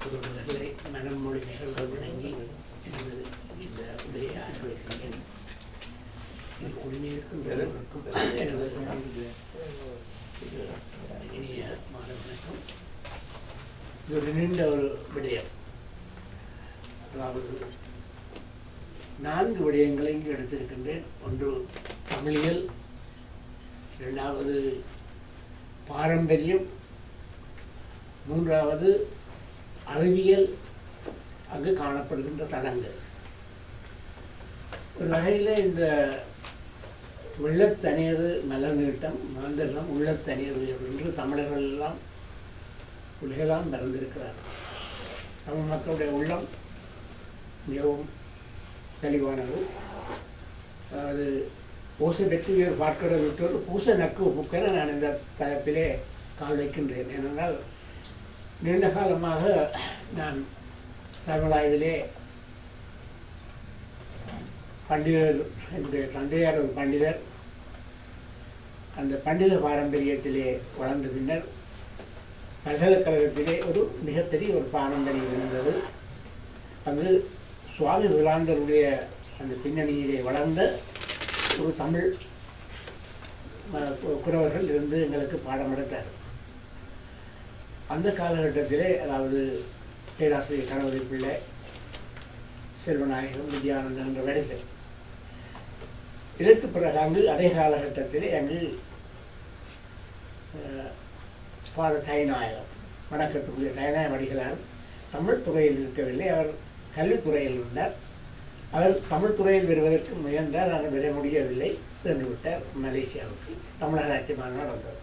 உறவுகளை மனமொழி நிகழ்வுகள் வழங்கி எனது இந்த உரையை ஆரம்பிக்கின்றேன். குடிநீருக்கும் எனது இனிய மாலை வணக்கம். இது ஒரு நீண்ட ஒரு விடயம். அதாவது 4 விடயங்களை இங்கு எடுத்திருக்கின்றேன். ஒன்று தமிழியல், இரண்டாவது பாரம்பரியம், மூன்றாவது அறிவியல், அங்கு காணப்படுகின்ற தடங்கள். ஒரு வகையில் இந்த உள்ளத்தனியது மலர் நீட்டம் மாந்தெல்லாம் உள்ளத்தனியது என்று தமிழர்கள் எல்லாம் உலகெல்லாம் மறந்திருக்கிறார்கள். தமிழ் மக்களுடைய உள்ளம் மிகவும் தெளிவானது. அதாவது பூசை வெற்றி பார்க்கிற விட்டோர் பூசை நக்கு புக்கென நான் இந்த தளத்திலே கால் வைக்கின்றேன். ஏனென்றால் நீண்ட காலமாக நான் தமிழாய்விலே பண்டிதர், என்னுடைய தந்தையார் ஒரு பண்டிதர், அந்த பண்டித பாரம்பரியத்திலே வளர்ந்த பின்னர் பல்கலைக்கழகத்திலே ஒரு மிகப்பெரிய ஒரு பாரம்பரியம் இருந்தது. அது சுவாமி விவேகானந்தருடைய அந்த பின்னணியிலே வளர்ந்த ஒரு தமிழ் குறவர்கள் இருந்து எங்களுக்கு பாடம் எடுத்தார். அந்த காலகட்டத்திலே, அதாவது பேராசிரியர் கணபதி பிள்ளை, செல்வநாயகம், வித்யானந்தன் என்ற வரிசை. இதற்கு பிறகு அங்கு அதே காலகட்டத்திலே அங்கு பாத தைநாயகம், வணக்கத்துக்குரிய தைநாயகம் அடிகளார் தமிழ் துறையில் இருக்கவில்லை, அவர் கல்வித்துறையில் இருந்தார். அவர் தமிழ் துறையில் வருவதற்கு முயன்றார், ஆனால் வர முடியவில்லை, சென்று விட்டார் மலேசியாவுக்கு. தமிழராட்சி மாநாடு வந்தது.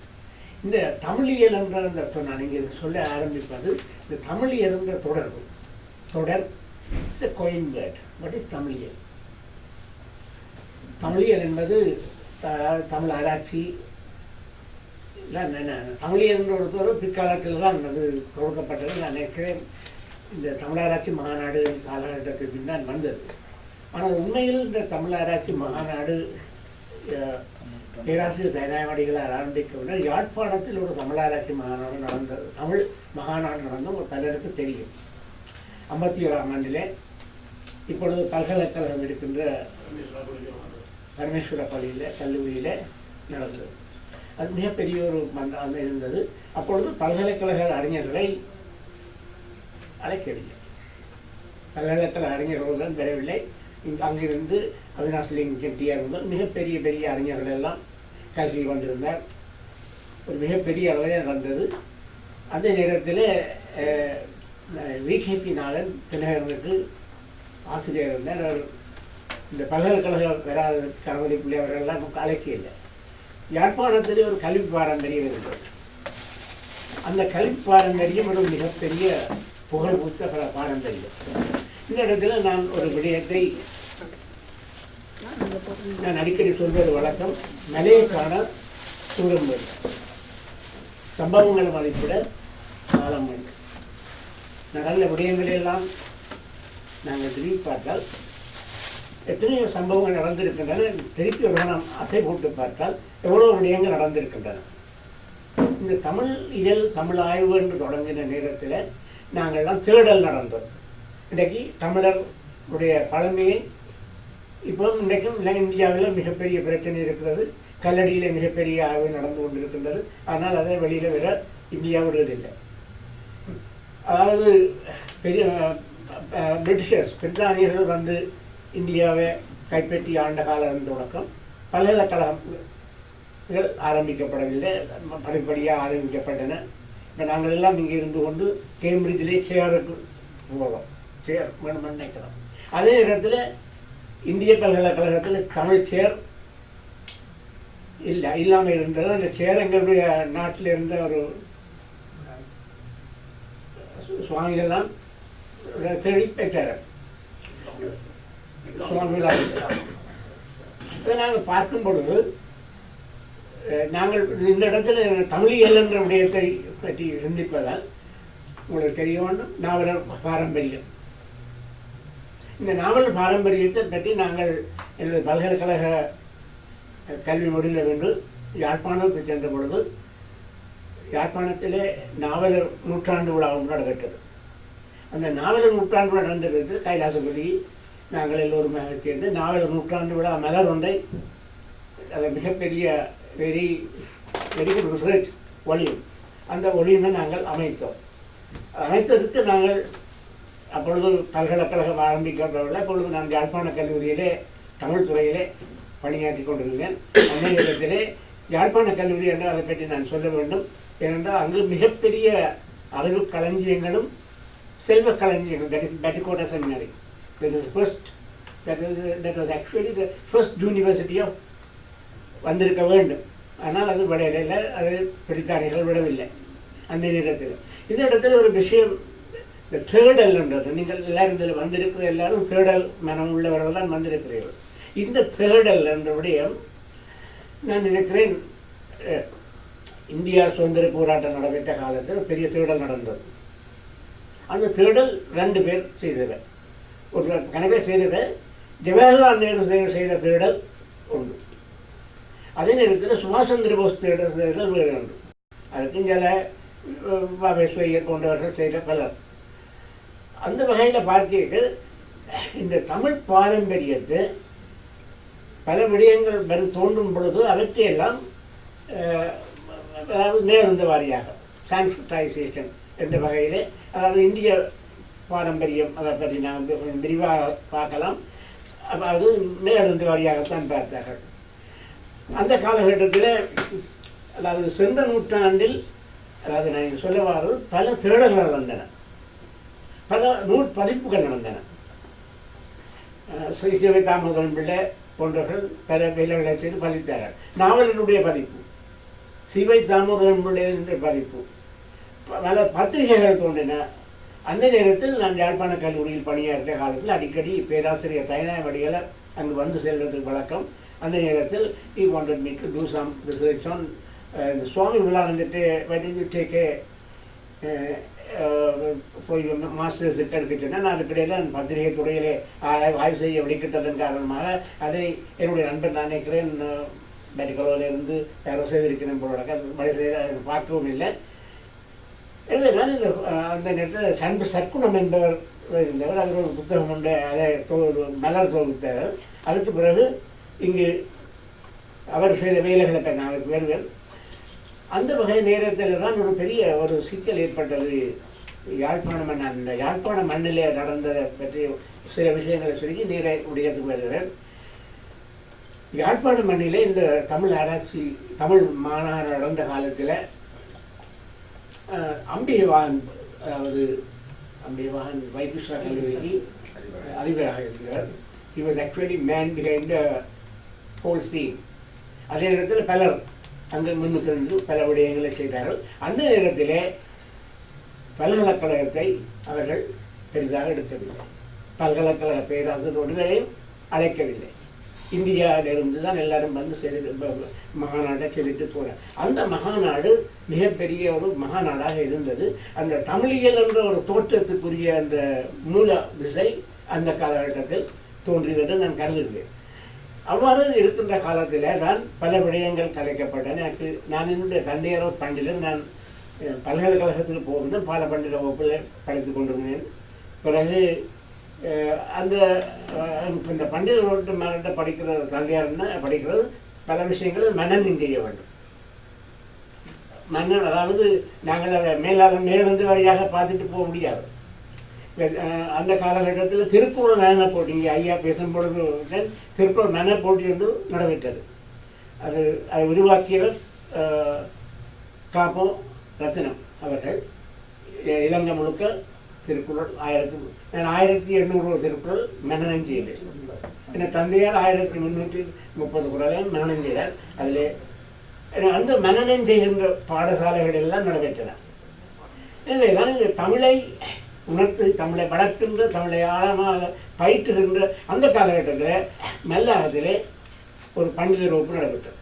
இந்த தமிழியல் என்ற அந்த நான் இங்கே சொல்ல ஆரம்பிப்பது, இந்த தமிழியல் என்ற தொடர் is a coined word. What is தமிழியல்? தமிழியல் என்பது தமிழ் ஆராய்ச்சி. தமிழியல் என்ற ஒரு தொடர் பிற்காலத்தில் தான் அது தொடக்கப்பட்டது. நான் நினைக்கிறேன் இந்த தமிழாராய்ச்சி மாநாடு காலகட்டத்துக்கு பின்னால் வந்தது. ஆனால் உண்மையில் இந்த தமிழாராய்ச்சி மாநாடு பேராசிரியர் தைநாயகடிகளார் ஆரம்பிக்கவில்லை. யாழ்ப்பாணத்தில் ஒரு தமிழாராய்ச்சி மாநாடு நடந்தது, தமிழ் மகாநாடு நடந்தும் ஒரு பலருக்கு தெரியும். 57ஆம் ஆண்டிலே இப்பொழுது பல்கலைக்கழகம் இருக்கின்ற பரமேஸ்வர பள்ளியில் கல்லூரியில் நடந்தது. அது மிகப்பெரிய ஒரு மன்றம் இருந்தது. அப்பொழுது பல்கலைக்கழக அறிஞர்களை அழைக்கவில்லை. பல்கலைக்கழக அறிஞர்களுடன் பெறவில்லை. அங்கிருந்து அவினாசிலிங்கம் செட்டியார் முதல் மிகப்பெரிய பெரிய அறிஞர்கள் எல்லாம் கல்வி வந்திருந்தார். ஒரு மிகப்பெரிய அளவில் நடந்தது. அந்த நேரத்தில் விகேபி நாளன் தினகரனுக்கு ஆசிரியர் இருந்தார். அவர் இந்த பல்கலைக்கழகம் வராத கணபதி பிள்ளை அவர்களெல்லாம் அழைக்கவில்லை. யாழ்ப்பாணத்திலே ஒரு கல்வி பாரம்பரியம் இருந்தது. அந்த கல்வி பாரம்பரியம் ஒரு மிகப்பெரிய புகழ் பூத்த பாரம்பரியம். இந்த இடத்துல நான் ஒரு விடயத்தை நான் அடிக்கடி சொல்வது வழக்கம். மலையைக்கான தூரம் வேண்டும், சம்பவங்களை மதிப்பிட காலம் வேண்டும். நடந்த விடயங்களெல்லாம் நாங்கள் திரும்பி பார்த்தால் எத்தனையோ சம்பவங்கள் நடந்திருக்கின்றன. திருப்பி ஒரு நாம் அசை போட்டு பார்த்தால் எவ்வளோ விடயங்கள் நடந்திருக்கின்றன. இந்த தமிழ் இயல் தமிழ் ஆய்வு என்று தொடங்கின நேரத்தில் நாங்கள்லாம் தேடல் நடந்தோம். இன்றைக்கு தமிழருடைய பழமையை இப்போ இன்றைக்கும் இந்தியாவில் மிகப்பெரிய பிரச்சனை இருக்கிறது. கல்லடியில் மிகப்பெரிய ஆய்வு நடந்து கொண்டிருக்கின்றது. ஆனால் அதை வெளியில் வர இந்தியா விடுவதில்லை. அதாவது பெரிய பிரிட்டிஷர்ஸ், பிரித்தானியர்கள் வந்து இந்தியாவை கைப்பற்றி ஆண்ட காலம் தொடக்கம் பல்கலைக்கழகங்கள் ஆரம்பிக்கப்படவில்லை, படிப்படியாக ஆரம்பிக்கப்பட்டன. இப்போ நாங்கள் எல்லாம் இங்கே இருந்து கொண்டு கேம்பிரிட்ஜிலே சேருக்கு போகிறோம், சேர் வேணும்னு நினைக்கிறோம். அதே இடத்துல இந்திய பல்கலைக்கழகத்தில் தமிழ் சேர் இல்லாமல் இருந்தது. அந்த சேர் எங்களுடைய நாட்டில் இருந்த ஒரு சுவாமிகள் தான் தேடி பெற்றார். சுவாமிகளாக இதை நாங்கள் பார்க்கும் பொழுது நாங்கள் இந்த இடத்துல தமிழியல் என்ற விடயத்தை பற்றி சிந்திப்பதால் உங்களுக்கு தெரிய வேண்டும் நாவலர் பாரம்பரியம். இந்த நாவல் பாரம்பரியத்தை பற்றி நாங்கள் எனது பல்கலைக்கழக கல்வி முடிந்த வேண்டும் யாழ்ப்பாணத்துக்கு சென்ற பொழுது யாழ்ப்பாணத்திலே நாவலர் நூற்றாண்டு விழா ஒன்று நடைபெற்றது. அந்த நாவலர் நூற்றாண்டு விழா நடந்தது கைலாசபதி நாங்கள் எல்லோருமாக சேர்ந்து நாவலர் நூற்றாண்டு விழா மலர் ஒன்றை அதை மிகப்பெரிய வெரி வெரி குட் ரிசர்ச் ஒளியும் அந்த ஒளியுமே நாங்கள் அமைத்தோம். அமைத்ததுக்கு நாங்கள் அப்பொழுது பல்கலைக்கழகம் ஆரம்பிக்கின்றவர்கள் அப்பொழுது நான் யாழ்ப்பாண கல்லூரியிலே தமிழ் துறையிலே பணியாற்றி கொண்டிருந்தேன். அந்த நேரத்திலே யாழ்ப்பாண கல்லூரி என்று அதை பற்றி நான் சொல்ல வேண்டும். ஏனென்றால் அங்கு மிகப்பெரிய அறிவு களஞ்சியங்களும் செல்வ களஞ்சியங்கள், that is Batticota Seminary. That was actually the first university of வந்திருக்க வேண்டும். ஆனால் அது விடையில அது பிடித்தார்கள் விடவில்லை அந்த நேரத்தில். இந்த இடத்துல ஒரு விஷயம், இந்த தேடல்ன்றது, நீங்கள் எல்லாரும் இதில் வந்திருக்கிற எல்லாரும் தேடல் மனம் உள்ளவர்கள் தான் வந்திருக்கிறீர்கள். இந்த தேடல் என்ற விடயம் நான் நினைக்கிறேன் இந்தியா சுதந்திர போராட்டம் நடைபெற்ற காலத்தில் பெரிய தேடல் நடந்தது. அந்த தேடல் 2 பேர் செய்தவர், ஒரு கனவே செய்தவர். ஜவஹர்லால் நேரு செய்த தேடல் ஒன்று. அதே நேரத்தில் சுபாஷ் சந்திர போஸ் தேடல் வேறு ஒன்று. அதுக்கு சில வாவேஸ்வரியர் போன்றவர்கள் செய்த பலர். அந்த வகையில் பார்க்கிறீர்கள் இந்த தமிழ் பாரம்பரியத்தை பல விடயங்கள் தோன்றும் பொழுது அவற்றையெல்லாம் அதாவது மேலெழுந்த வாரியாக சான்ஸ்கிரைசேஷன் என்ற வகையிலே, அதாவது இந்திய பாரம்பரியம் அதை பற்றி நாங்கள் விரிவாக பார்க்கலாம். அதாவது மேலெழுந்த வாரியாகத்தான் பார்த்தார்கள். அந்த காலகட்டத்தில் அதாவது சென்ற நூற்றாண்டில் அதாவது நான் சொல்லவாறு பல தேடல்கள் நடந்தன, பல நூல் பதிப்புகள் நடந்தன. ஸ்ரீ சிவை தாமோதரன் பிள்ளை போன்றவர்கள் பல வேலைகளை செய்து பதித்தார்கள். நாவலினுடைய பதிப்பு, சிவை தாமோதரன் பிள்ளையினுடைய பதிப்பு, பல பத்திரிகைகள் தோன்றின. அந்த நேரத்தில் நான் யாழ்ப்பாண கல்லூரியில் பணியாற்றிய காலத்தில் அடிக்கடி பேராசிரியர் தைனாயவடிகளை அங்கு வந்து செல்வதற்கு வழக்கம். அந்த நேரத்தில் he wanted me to do some research on சுவாமி விழாந்துட்டு வடிவிட்டேக்கே போய் மாஸ்டர்ஸுக்கு எடுக்கிட்டேன்னா நான் அதுக்கிடையில் அந்த பத்திரிகை துறையிலே ஆய்வு செய்ய வெளிக்கிட்டதன் காரணமாக அதை என்னுடைய நண்பர் நான் நினைக்கிறேன் மெடிக்கலோவிலிருந்து யாரோ செய்திருக்கிறேன் போல மழை செய்த பார்க்கவும் இல்லை. எனவே நான் இந்த அந்த நேரத்தில் சற்குணம் என்பவர் இருந்தவர், அவர் ஒரு புத்தகம் உண்டு, அதை மலர் தொகுத்தவர். அதுக்கு பிறகு இங்கு அவர் செய்த வேலைகளை நான் அதுக்கு வருவேன். அந்த வகை நேரத்தில் தான் ஒரு பெரிய ஒரு சிக்கல் ஏற்பட்டது. அந்த யாழ்ப்பாண மண்ணிலே நடந்ததை பற்றி சில விஷயங்களை சொல்லி நீரை உடையத்துக்கு வருகிறேன். யாழ்ப்பாண மண்ணிலே இந்த தமிழ் ஆராய்ச்சி தமிழ் மாநாடு நடந்த காலத்தில் அம்பிகவாகன், அதாவது அம்பிகவாகன் வைத்தியசாலை கல்லூரிக்கு அதிபராக இருக்கிறார். He was actually man behind the whole scene. அதே நேரத்தில் பலர் அங்கே முன்னுக்கு இருந்து பல விடயங்களை செய்தார்கள். அந்த நேரத்திலே பல்கலைக்கழகத்தை அவர்கள் பெரிதாக எடுக்கவில்லை, பல்கலைக்கழக பேராசிரியர் ஒருவரையும் அழைக்கவில்லை. இந்தியாவிலிருந்து தான் எல்லாரும் வந்து மகாநாட்டை செலுத்தி போனார். அந்த மகாநாடு மிகப்பெரிய ஒரு மகாநாடாக இருந்தது. அந்த தமிழியல் என்ற ஒரு தோற்றத்துக்குரிய அந்த மூல திசை அந்த காலகட்டத்தில் தோன்றியது நான் கருதுகிறேன். அவ்வாறு இருக்கின்ற காலத்தில் தான் பல விடயங்கள் கலைக்கப்பட்டன. நான் என்னுடைய தந்தையரோ பண்டிதர், நான் பல்கலைக்கழகத்துக்கு போகும்போது பால பண்டித வகுப்பில் படித்துக் கொண்டிருந்தேன். பிறகு அந்த இந்த பண்டிதரோட்டு மேலிட்ட படிக்கிற தந்தையார்னா படிக்கிறது பல விஷயங்கள் மனநம் செய்ய வேண்டும். மன்னன் அதாவது நாங்கள் அதை மேலிருந்து வழியாக பார்த்துட்டு போக முடியாது. அந்த காலகட்டத்தில் திருக்குறள் நன போட்டி, இங்கே ஐயா பேசும்பொழுது திருக்குறள் நன போட்டி என்று நடைபெற்றது. அதை உருவாக்கியவர் காப்போ ரத்தினம் அவர்கள். இலங்கை முழுக்க திருக்குறள் 1800 திருக்குறள் மனனம் செய்தேன். என் தந்தையார் 1330 குறளையும் மனனம் செய்தார். அதில் அந்த மனனம் செய்கின்ற பாடசாலைகள் எல்லாம் நடைபெற்றன. எனவே தான் இந்த தமிழை உணர்த்து, தமிழை வளர்க்கின்ற, தமிழை ஆழமாக பயிற்றுகின்ற அந்த காலகட்டத்தில் மல்லாகத்திலே ஒரு பண்டிதர் வகுப்பு நடைபெற்றது.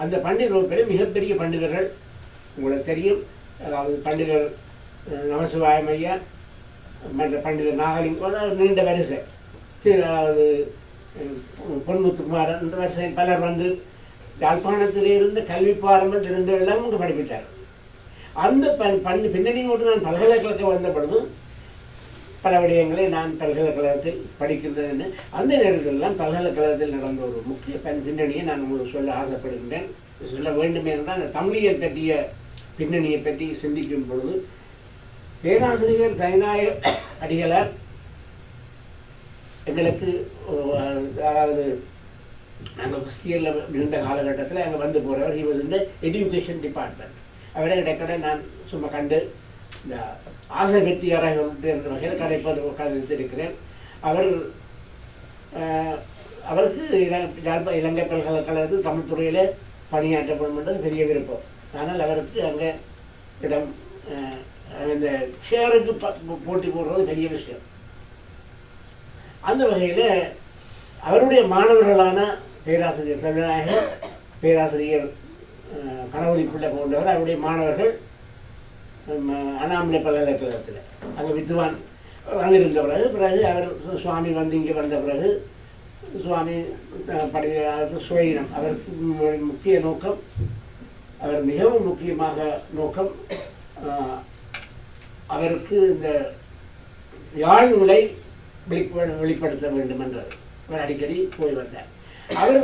அந்த பண்டிதர் வகுப்பில் மிகப்பெரிய பண்டிதர்கள் உங்களுக்கு தெரியும். அதாவது பண்டிதர் நமசிவாயம் ஐயா, பண்டிதர் நாகலிங்கம், நீண்ட வரிசை, அதாவது பொன்முத்துக்குமாரன், இந்த வரிசை பலர் வந்து யாழ்ப்பாணத்திலிருந்து கல்வி பாரம்பரிய இருந்தவெல்லாம் இங்கே படிப்பித்தார். அந்த பின்னணியோடு நான் பல்கலைக்கழகம் வந்த பொழுதும் பல விடயங்களை நான் பல்கலைக்கழகத்தில் படிக்கின்றேன். அந்த நேரத்திலெல்லாம் பல்கலைக்கழகத்தில் நடந்த ஒரு முக்கிய பின்னணியை நான் உங்களுக்கு சொல்ல ஆசைப்படுகின்றேன். சொல்ல வேண்டும் என்றால் அந்த தமிழியல் பற்றிய பின்னணியை பற்றி சிந்திக்கும் பொழுது பேராசிரியர் தனிநாயக அடிகளார் எங்களுக்கு அதாவது நாங்கள் ஃபஸ்ட் இயரில் இருந்த காலகட்டத்தில் அங்கே வந்து போகிறவர் ஹி வாஸ் இந்த எஜுகேஷன் டிபார்ட்மெண்ட். அவரை இடைக்கடை நான் சும்மா கண்டு இந்த ஆசை வெற்றியாராக என்ற வகையில் கதைத்திருக்கிறேன். அவருக்கு இலங்கை பல்கலைக்கழகத்தில் தமிழ் துறையில் பணியாற்றப்படும் என்றது பெரிய விருப்பம். ஆனால் அவருக்கு அங்கே இடம் இந்த சேருக்கு போட்டி போடுறது பெரிய விஷயம். அந்த வகையில் அவருடைய மாணவர்களான பேராசிரியர் செல்வநாயகர், பேராசிரியர் கணவரி பிள்ளை போன்றவர் அவருடைய மாணவர்கள் அண்ணாமலை பல்கலைக்கழகத்தில் அங்கே வித்வான் வந்திருந்த பிறகு அவர் சுவாமி வந்து இங்கே வந்த பிறகு சுவாமி சுயினம் அவருக்கு முக்கிய நோக்கம், அவர் மிகவும் முக்கியமாக நோக்கம் அவருக்கு இந்த யாழ் நூலை வெளிப்படுத்த வேண்டும் என்றது. அவர் அடிக்கடி போய் வந்தார். அவர்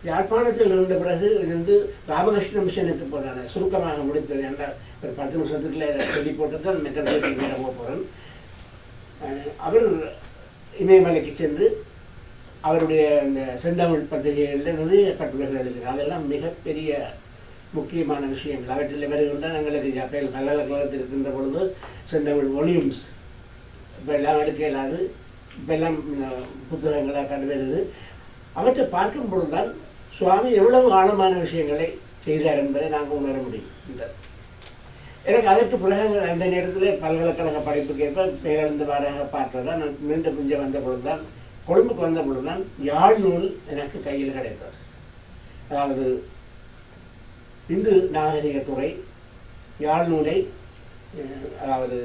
யாழ்ப்பாணத்தில் இருந்த பிறகு இருந்து ராமகிருஷ்ண மிஷனுக்கு போகிறார். சுருக்கமாக முடித்தது என்றால் ஒரு 10 நிமிஷத்துக்குள்ள சொல்லி போட்டு தான் மெட்ரோபாலிட்டிக் மேலே போக போகிறேன். அவர் இமயமலைக்கு சென்று அவருடைய இந்த செந்தமிழ் பத்திரிகைகளில் நிறைய கட்டுரைகள் எழுதினார். அதெல்லாம் மிகப்பெரிய முக்கியமான விஷயங்கள். அவற்றில் வருகின்ற எங்களுக்கு பல்கலைக்கழகத்தில் இருக்கின்ற பொழுது செந்தமிழ் ஒலியூம்ஸ் இப்போ எல்லாம் எடுக்க இயலாது, இப்போ எல்லாம் புத்தகங்களாக கண்டு வருது. அவற்றை பார்க்கும் பொழுதுதான் சுவாமி எவ்வளவு ஆழமான விஷயங்களை செய்தார் என்பதை நாங்கள் உணர முடியும். எனக்கு அதற்கு பிறகு அந்த நேரத்தில் பல்கலைக்கழக படிப்புக்கு ஏற்ப பேரழிந்த வாராக பார்த்ததான் நான் மீண்டும் கொஞ்சம் வந்த பொழுதுதான் கொழும்புக்கு வந்த பொழுதுதான் யாழ் நூல் எனக்கு கையில் கிடைத்தது. அதாவது இந்து நாகரிகத்துறை யாழ் நூலை அதாவது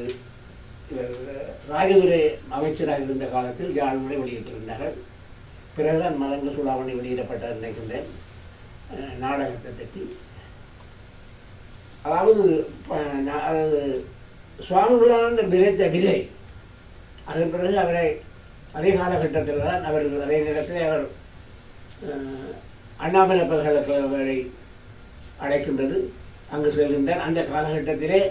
ராஜதுரை அமைச்சராக இருந்த காலத்தில் யாழ் நூலை வெளியிட்டிருந்தார்கள். பிறகுதான் மதங்க சூடாவணி வெளியிடப்பட்ட நினைக்கின்றேன் நாடகத்தை பற்றி. அதாவது சுவாமிகளான விளைத்த விதை அதன் பிறகு அவரை அதே காலகட்டத்தில் தான் அவர் அதே நேரத்தில் அவர் அண்ணாமலை பல்கலைக்கழகங்களை அழைக்கின்றது, அங்கு செல்கின்றார். அந்த காலகட்டத்திலே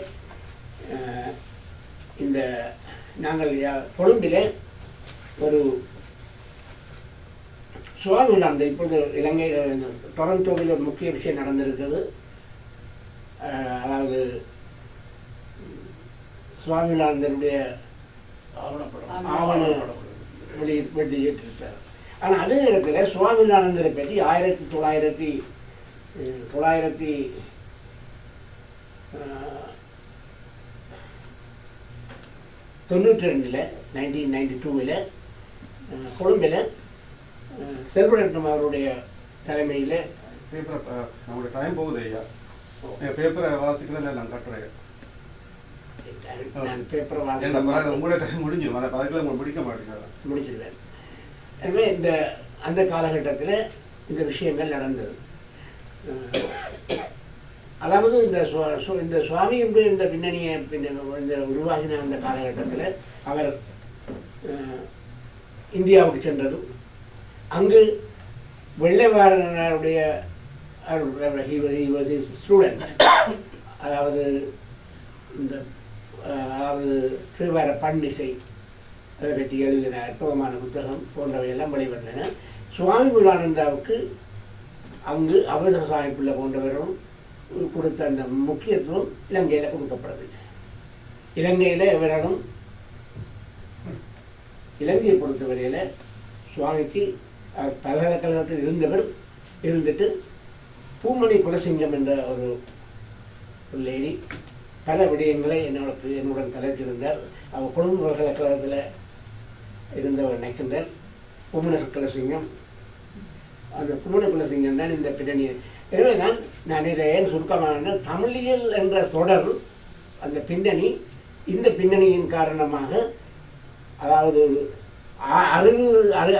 இந்த நாங்கள் கொழும்பிலே ஒரு சுவாமிலாந்த இப்பொழுது இலங்கை டொரண்டோவில் ஒரு முக்கிய விஷயம் நடந்திருக்கிறது. அதாவது சுவாமிலாந்தனுடைய ஆவண வெளியிட்டிருக்கார். ஆனால் அதே நேரத்தில் சுவாமிநாதனை பற்றி 1992 கொழும்பில் செல்வரட்னம் அவருடைய தலைமையில் நம்மளுடைய டைம் போகுது ஐயா. பேப்பரை வாசிக்கிறேன் நான் கட்டுறேன். நான் பேப்பரை வாசி உங்களுடைய டைம் முடிஞ்சிடும். அதை அதுக்குள்ள முடிக்க மாட்டேங்கிறேன், முடிச்சிருவேன். எனவே அந்த காலகட்டத்தில் இந்த விஷயங்கள் நடந்தது. அதாவது இந்த சுவாமி என்று இந்த பின்னணியை இந்த உருவாகின அந்த காலகட்டத்தில் அவர் இந்தியாவுக்கு சென்றதும் அங்கு வெள்ளைவாரனுடைய ஸ்டூடெண்ட், அதாவது திருவார பன்னிசை அதை பற்றி எழுதின அற்புதமான புத்தகம் போன்றவையெல்லாம் வெளிவந்தன. சுவாமி விவேகானந்தாவுக்கு அங்கு அமிர்த சாஹிப்புள்ள போன்றவரும் கொடுத்த அந்த முக்கியத்துவம் இலங்கையில் கொடுக்கப்படவில்லை. இலங்கையில் இவர்களும் இலங்கையை பொறுத்தவரையில் சுவாமிக்கு பல்கலைக்கழகத்தில் இருந்துட்டு பூமணி குலசிங்கம் என்ற ஒரு லேடி பல விடயங்களை என்னுடன் கலைத்திருந்தார். அவர் கொழும்பு பல்கலைக்கழகத்தில் இருந்தவர் நினைக்கின்றார். பூமண குலசிங்கம், அந்த பூமண குலசிங்கம் தான் இந்த பின்னணியை. எனவே நான் இதை ஏன் சுருக்கமான தமிழியல் என்ற தொடர் அந்த பின்னணி, இந்த பின்னணியின் காரணமாக அதாவது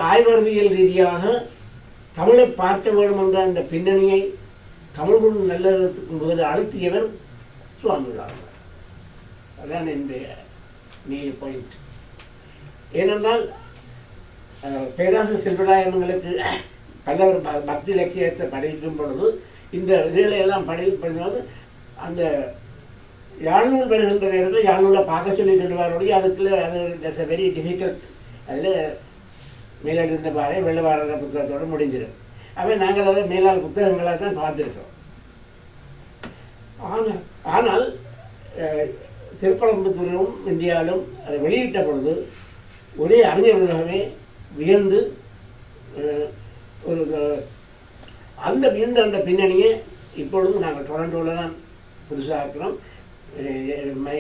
ஆய்வறிவியல் ரீதியாக தமிழை பார்க்க வேண்டும் என்ற அந்த பின்னணியை தமிழ் நல்லறதுக்கு முதல் அழுத்தியவர் சுவாமிகளாக. அதான் என்னுடைய மெயின் பாயிண்ட். ஏனென்றால் பேராசிரியர் செல்வராயன்களுக்கு பல்லவர் பக்தி இலக்கியத்தை படிக்கும் பொழுது இந்த இதுகளை எல்லாம் பண்ணும்போது அந்த யாழ்நூல் வருகின்ற நேரத்தில் யாழ்நூலை பார்க்க சொல்லி சொல்லுவாரோடைய அதுக்குள்ள அது இட்ஸ் வெரி டிஃபிகல்ட். அதில் மேலாள் இருந்த பாறை வெள்ளவார புத்தகத்தோடு முடிஞ்சிடும். அவை நாங்கள் அதை மேலாள் புத்தகங்களாக தான் பார்த்துருக்கோம். ஆனால் திருப்பரம்புத்தூரும் இந்தியாவிலும் அதை வெளியிட்ட பொழுது ஒரே அறிஞர் உலகமே வியந்து ஒரு அந்த வியந்த அந்த பின்னணியை இப்பொழுதும் நாங்கள் டொரண்டோவில் தான் புதுசாக இருக்கிறோம்.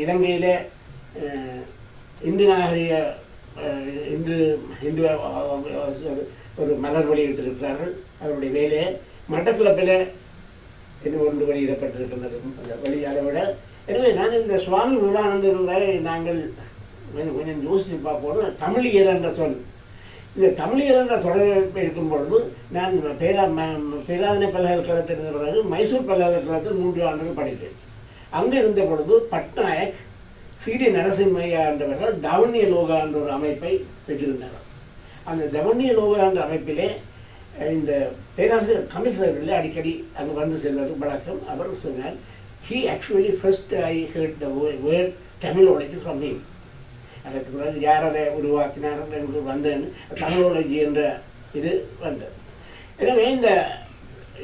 இலங்கையில் இந்து நாகரிக இந்து இந்து ஒரு மலர் வெளியிட்டிருக்கிறார்கள். அவருடைய வேலையை மட்டக்களப்பில் இன்னும் ஒன்று வெளியிடப்பட்டிருக்கின்றது வெளியாட விட. எனவே நான் இந்த சுவாமி விவேகானந்தரை நாங்கள் கொஞ்சம் யோசித்து பார்ப்போம். தமிழியல் என்ற சொல், இந்த தமிழியல் என்ற தொடர்பு இருக்கும் பொழுது நான் பேராதனை பல்கலைக்கழகத்தில் இருந்த பிறகு மைசூர் பல்கலைக்கழகத்தில் 3 ஆண்டுகள் படித்தேன். அங்கே இருந்த பொழுது பட்நாயக் சிடி நரசிம்மையா என்றவர்கள் தவண்ணிய லோகா என்ற ஒரு அமைப்பை பெற்றிருந்தார்கள். அந்த தவண்ணிய லோகா என்ற அமைப்பிலே இந்த பேராசிரியர் கமிஷனர்கள் அடிக்கடி அங்கே வந்து செல்வது வழக்கம். அவர் சொன்னார், he actually first I heard the word terminology from him. அதற்கு பிறகு யார் அதை உருவாக்கினார் என்று வந்தேன் தமிழோலஜி என்ற இது வந்தது. எனவே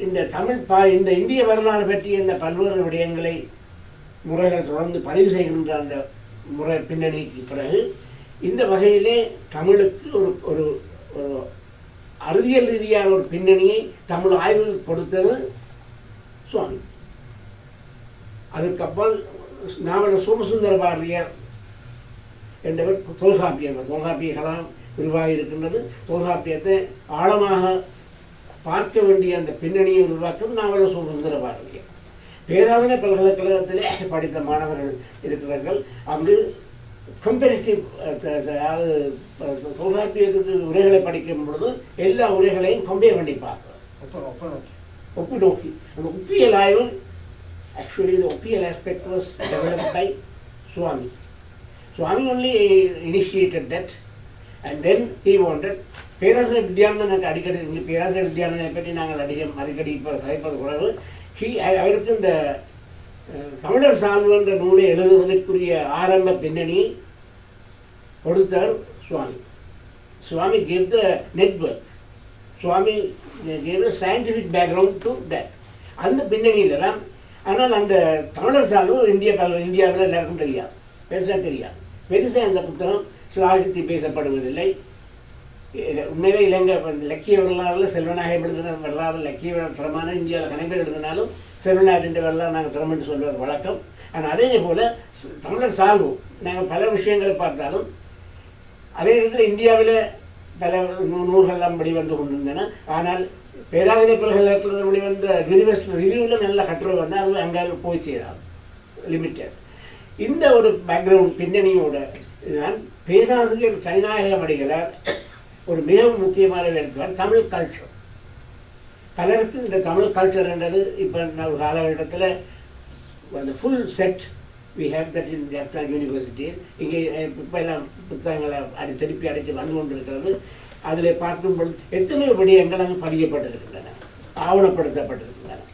இந்த தமிழ் இந்த இந்திய வரலாறு பற்றிய இந்த பல்வேறு விடயங்களை முறைகள் தொடர்ந்து பதிவு செய்கின்ற அந்த முறை பின்னணிக்கு பிறகு இந்த வகையிலே தமிழுக்கு ஒரு ஒரு அறிவியல் ரீதியான ஒரு பின்னணியை தமிழ் ஆய்வு கொடுத்தது சுவாமி. அதுக்கப்புறம் நாவல சோமசுந்தர பாரதியார் என்றவர் தொல்காப்பியங்களாம் உருவாகி இருக்கின்றது. தொல்காப்பியத்தை ஆழமாக பார்க்க வேண்டிய அந்த பின்னணியை உருவாக்குவது நாவல சோமசுந்தர பாரதியார். பேராதனை பல்கலைக்கழகத்திலே படித்த மாணவர்கள் இருக்கிறார்கள். அங்கு கம்பேரிட்டிவ், அதாவது தொல்காப்பியத்துக்கு உரைகளை படிக்கும் பொழுது எல்லா உரைகளையும் கம்பேர் பண்ணி பார்க்கிறோம், ஒப்பு நோக்கி. அந்த ஒப்பியல் ஆய்வு actually the OPL aspect was developed by Swami. Swami only initiated that, and then he wanted பேராசிரியர் வித்யானந்தன் அடிக்கடி பேராசிரியர் வித்யானந்தனை பற்றி நாங்கள் அடிக்கடி இப்போ கதைப்பது கூடாது. அவருக்கு இந்த தமிழர் சால்வு என்ற நூலை எழுதுவதற்குரிய ஆரம்ப பின்னணியை கொடுத்தார் சுவாமி. சுவாமி gave the network. Swami gave a scientific background to that. அந்த பின்னணியில் தான். ஆனால் அந்த தமிழர் சால்வு இந்தியாவில் எல்லாருக்கும் தெரியாது, பெருசாக தெரியாது. பெருசாக அந்த புத்தகம் சிலாகித்து பேசப்படுவதில்லை. உண்மையிலே இலங்கை இலக்கிய வரலாறுல செல்வநாயகம் எழுதின வரலாறு இலக்கிய தரமான இந்தியாவில் கணக்கில் எழுதினாலும் செல்வநாயகத்தின் வரலாறு நாங்கள் தரம் என்று சொல்வது வழக்கம். ஆனால் அதே போல் தமிழர் சால்வு நாங்கள் பல விஷயங்களை பார்த்தாலும் அதே நேரத்தில் இந்தியாவில் பல நூல்கள்லாம் வெளிவந்து கொண்டிருந்தன. ஆனால் பேராதனை பல்கலைக்கழகத்தில் வெளிவந்த யூனிவர்சிட்டி ரிவ்யூவில் நல்ல கட்டுரை வந்தால் அது அங்கே போய் சேராது, லிமிட்டட். இந்த ஒரு பேக்ரவுண்ட் பின்னணியோட தான் பேராசிரியர் தனிநாயகம் அடிகளார் ஒரு மிகவும் முக்கியமான எடுத்துவார் தமிழ் கல்ச்சர். பலருக்கு இந்த தமிழ் கல்ச்சர் என்றது இப்போ ஒரு காலகட்டத்தில் அந்த full set we have that in Japan university. இங்கே இப்போ எல்லாம் புத்தகங்களை திருப்பி அடித்து வந்து கொண்டிருக்கிறது. அதில் பார்க்கும்போது எத்தனையோ விடயங்கள் அங்கே பதியப்பட்டிருக்கின்றன, ஆவணப்படுத்தப்பட்டிருக்கின்றன.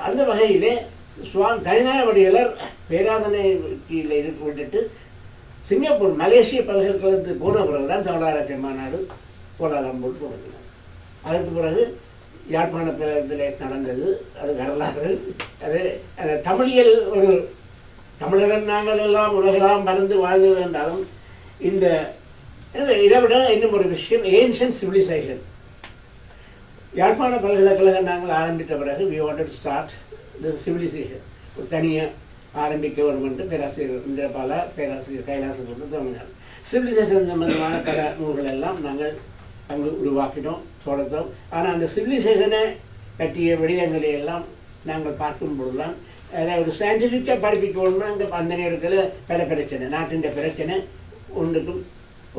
அந்த வகையிலே தனிநாயக அடிகளார் பேராதனையில் விட்டுட்டு சிங்கப்பூர் மலேசிய பல்கலைக்கழகத்துக்கு போன பிறகு தான் தமிழராட்சி மாநாடு கோலாலம்பூர் தொடங்கினார். அதுக்கு பிறகு யாழ்ப்பாணத்தில் நடந்தது. அது வரலாறு. அது தமிழியல் ஒரு தமிழர்கள் நாங்கள் எல்லாம் உலகெல்லாம் மறந்து வாழ்ந்தது என்றாலும் இதை விட இன்னும் ஒரு விஷயம், ஏன்ஷியன்ட் சிவிலைசேஷன். யாழ்ப்பாண பல்கலைக்கழகம் நாங்கள் ஆரம்பித்த பிறகு we wanted to start the civilization. ஒரு தனியாக ஆரம்பிக்க வரும் என்று பேராசிரியர் இந்திரபாலா, பேராசிரியர் கைலாசம் கொண்டு தொடங்கினார். சிவிலைசேஷன் சம்பந்தமான பல நூல்கள் எல்லாம் நாங்கள் அங்கு உருவாக்கினோம், தொடர்ந்தோம். ஆனால் அந்த சிவிலைசேஷனை பற்றிய விடயங்களை எல்லாம் நாங்கள் பார்க்கும் பொழுதுதான் அதை ஒரு சயின்டிஃபிக்காக படிப்பிக்கணும்னா அங்கே அந்த நேரத்தில் பல பிரச்சனை, நாட்டின் பிரச்சனை ஒன்றுக்கும்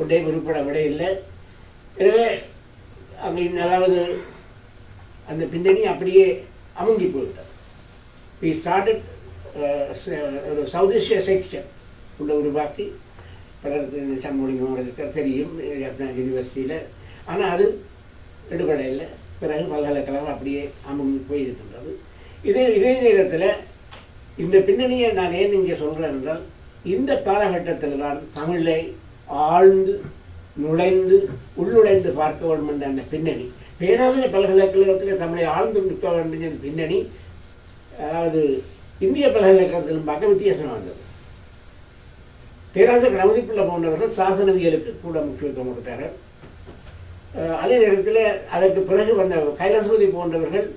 ஒன்றே குறிப்பிட விட இல்லை. எனவே அங்கே அதாவது அந்த பின்னணி அப்படியே அமுங்கி போயிட்டது. வி ஸ்டார்டட் ஒரு சவுத் ஏஷியா செக்ஷன் உருவாக்கி பலருக்கு சண்முகம் இருக்க தெரியும் யூனிவர்சிட்டியில். ஆனால் அது எடுபடையில் பிறகு பல்கலைக்கழகம் அப்படியே அமுங்கி போயிருக்கின்றது. இதே நேரத்தில் இந்த பின்னணியை நான் ஏன் இங்கே சொல்கிறேன் என்றால், இந்த காலகட்டத்தில் தான் தமிழை ஆழ்ந்து நுழைந்து உள்ளுழைந்து பார்க்க வேண்டும் என்ற அந்த பின்னணி, பேராசிரியர் பல்கலைக்கழகத்தில் தமிழை ஆழ்ந்து நிற்க வேண்டும் என்ற பின்னணி, அதாவது இந்திய பல்கலைக்கழகத்திலும் பார்க்க வித்தியாசம் வந்தது. பேராசிரியர் கணபதிப்பிள்ளை போன்றவர்கள் சாசனவியலுக்கு கூட முக்கியத்துவம் கொடுத்தார். அதே நேரத்தில் அதற்கு பிறகு வந்த கைலாசபதி போன்றவர்கள்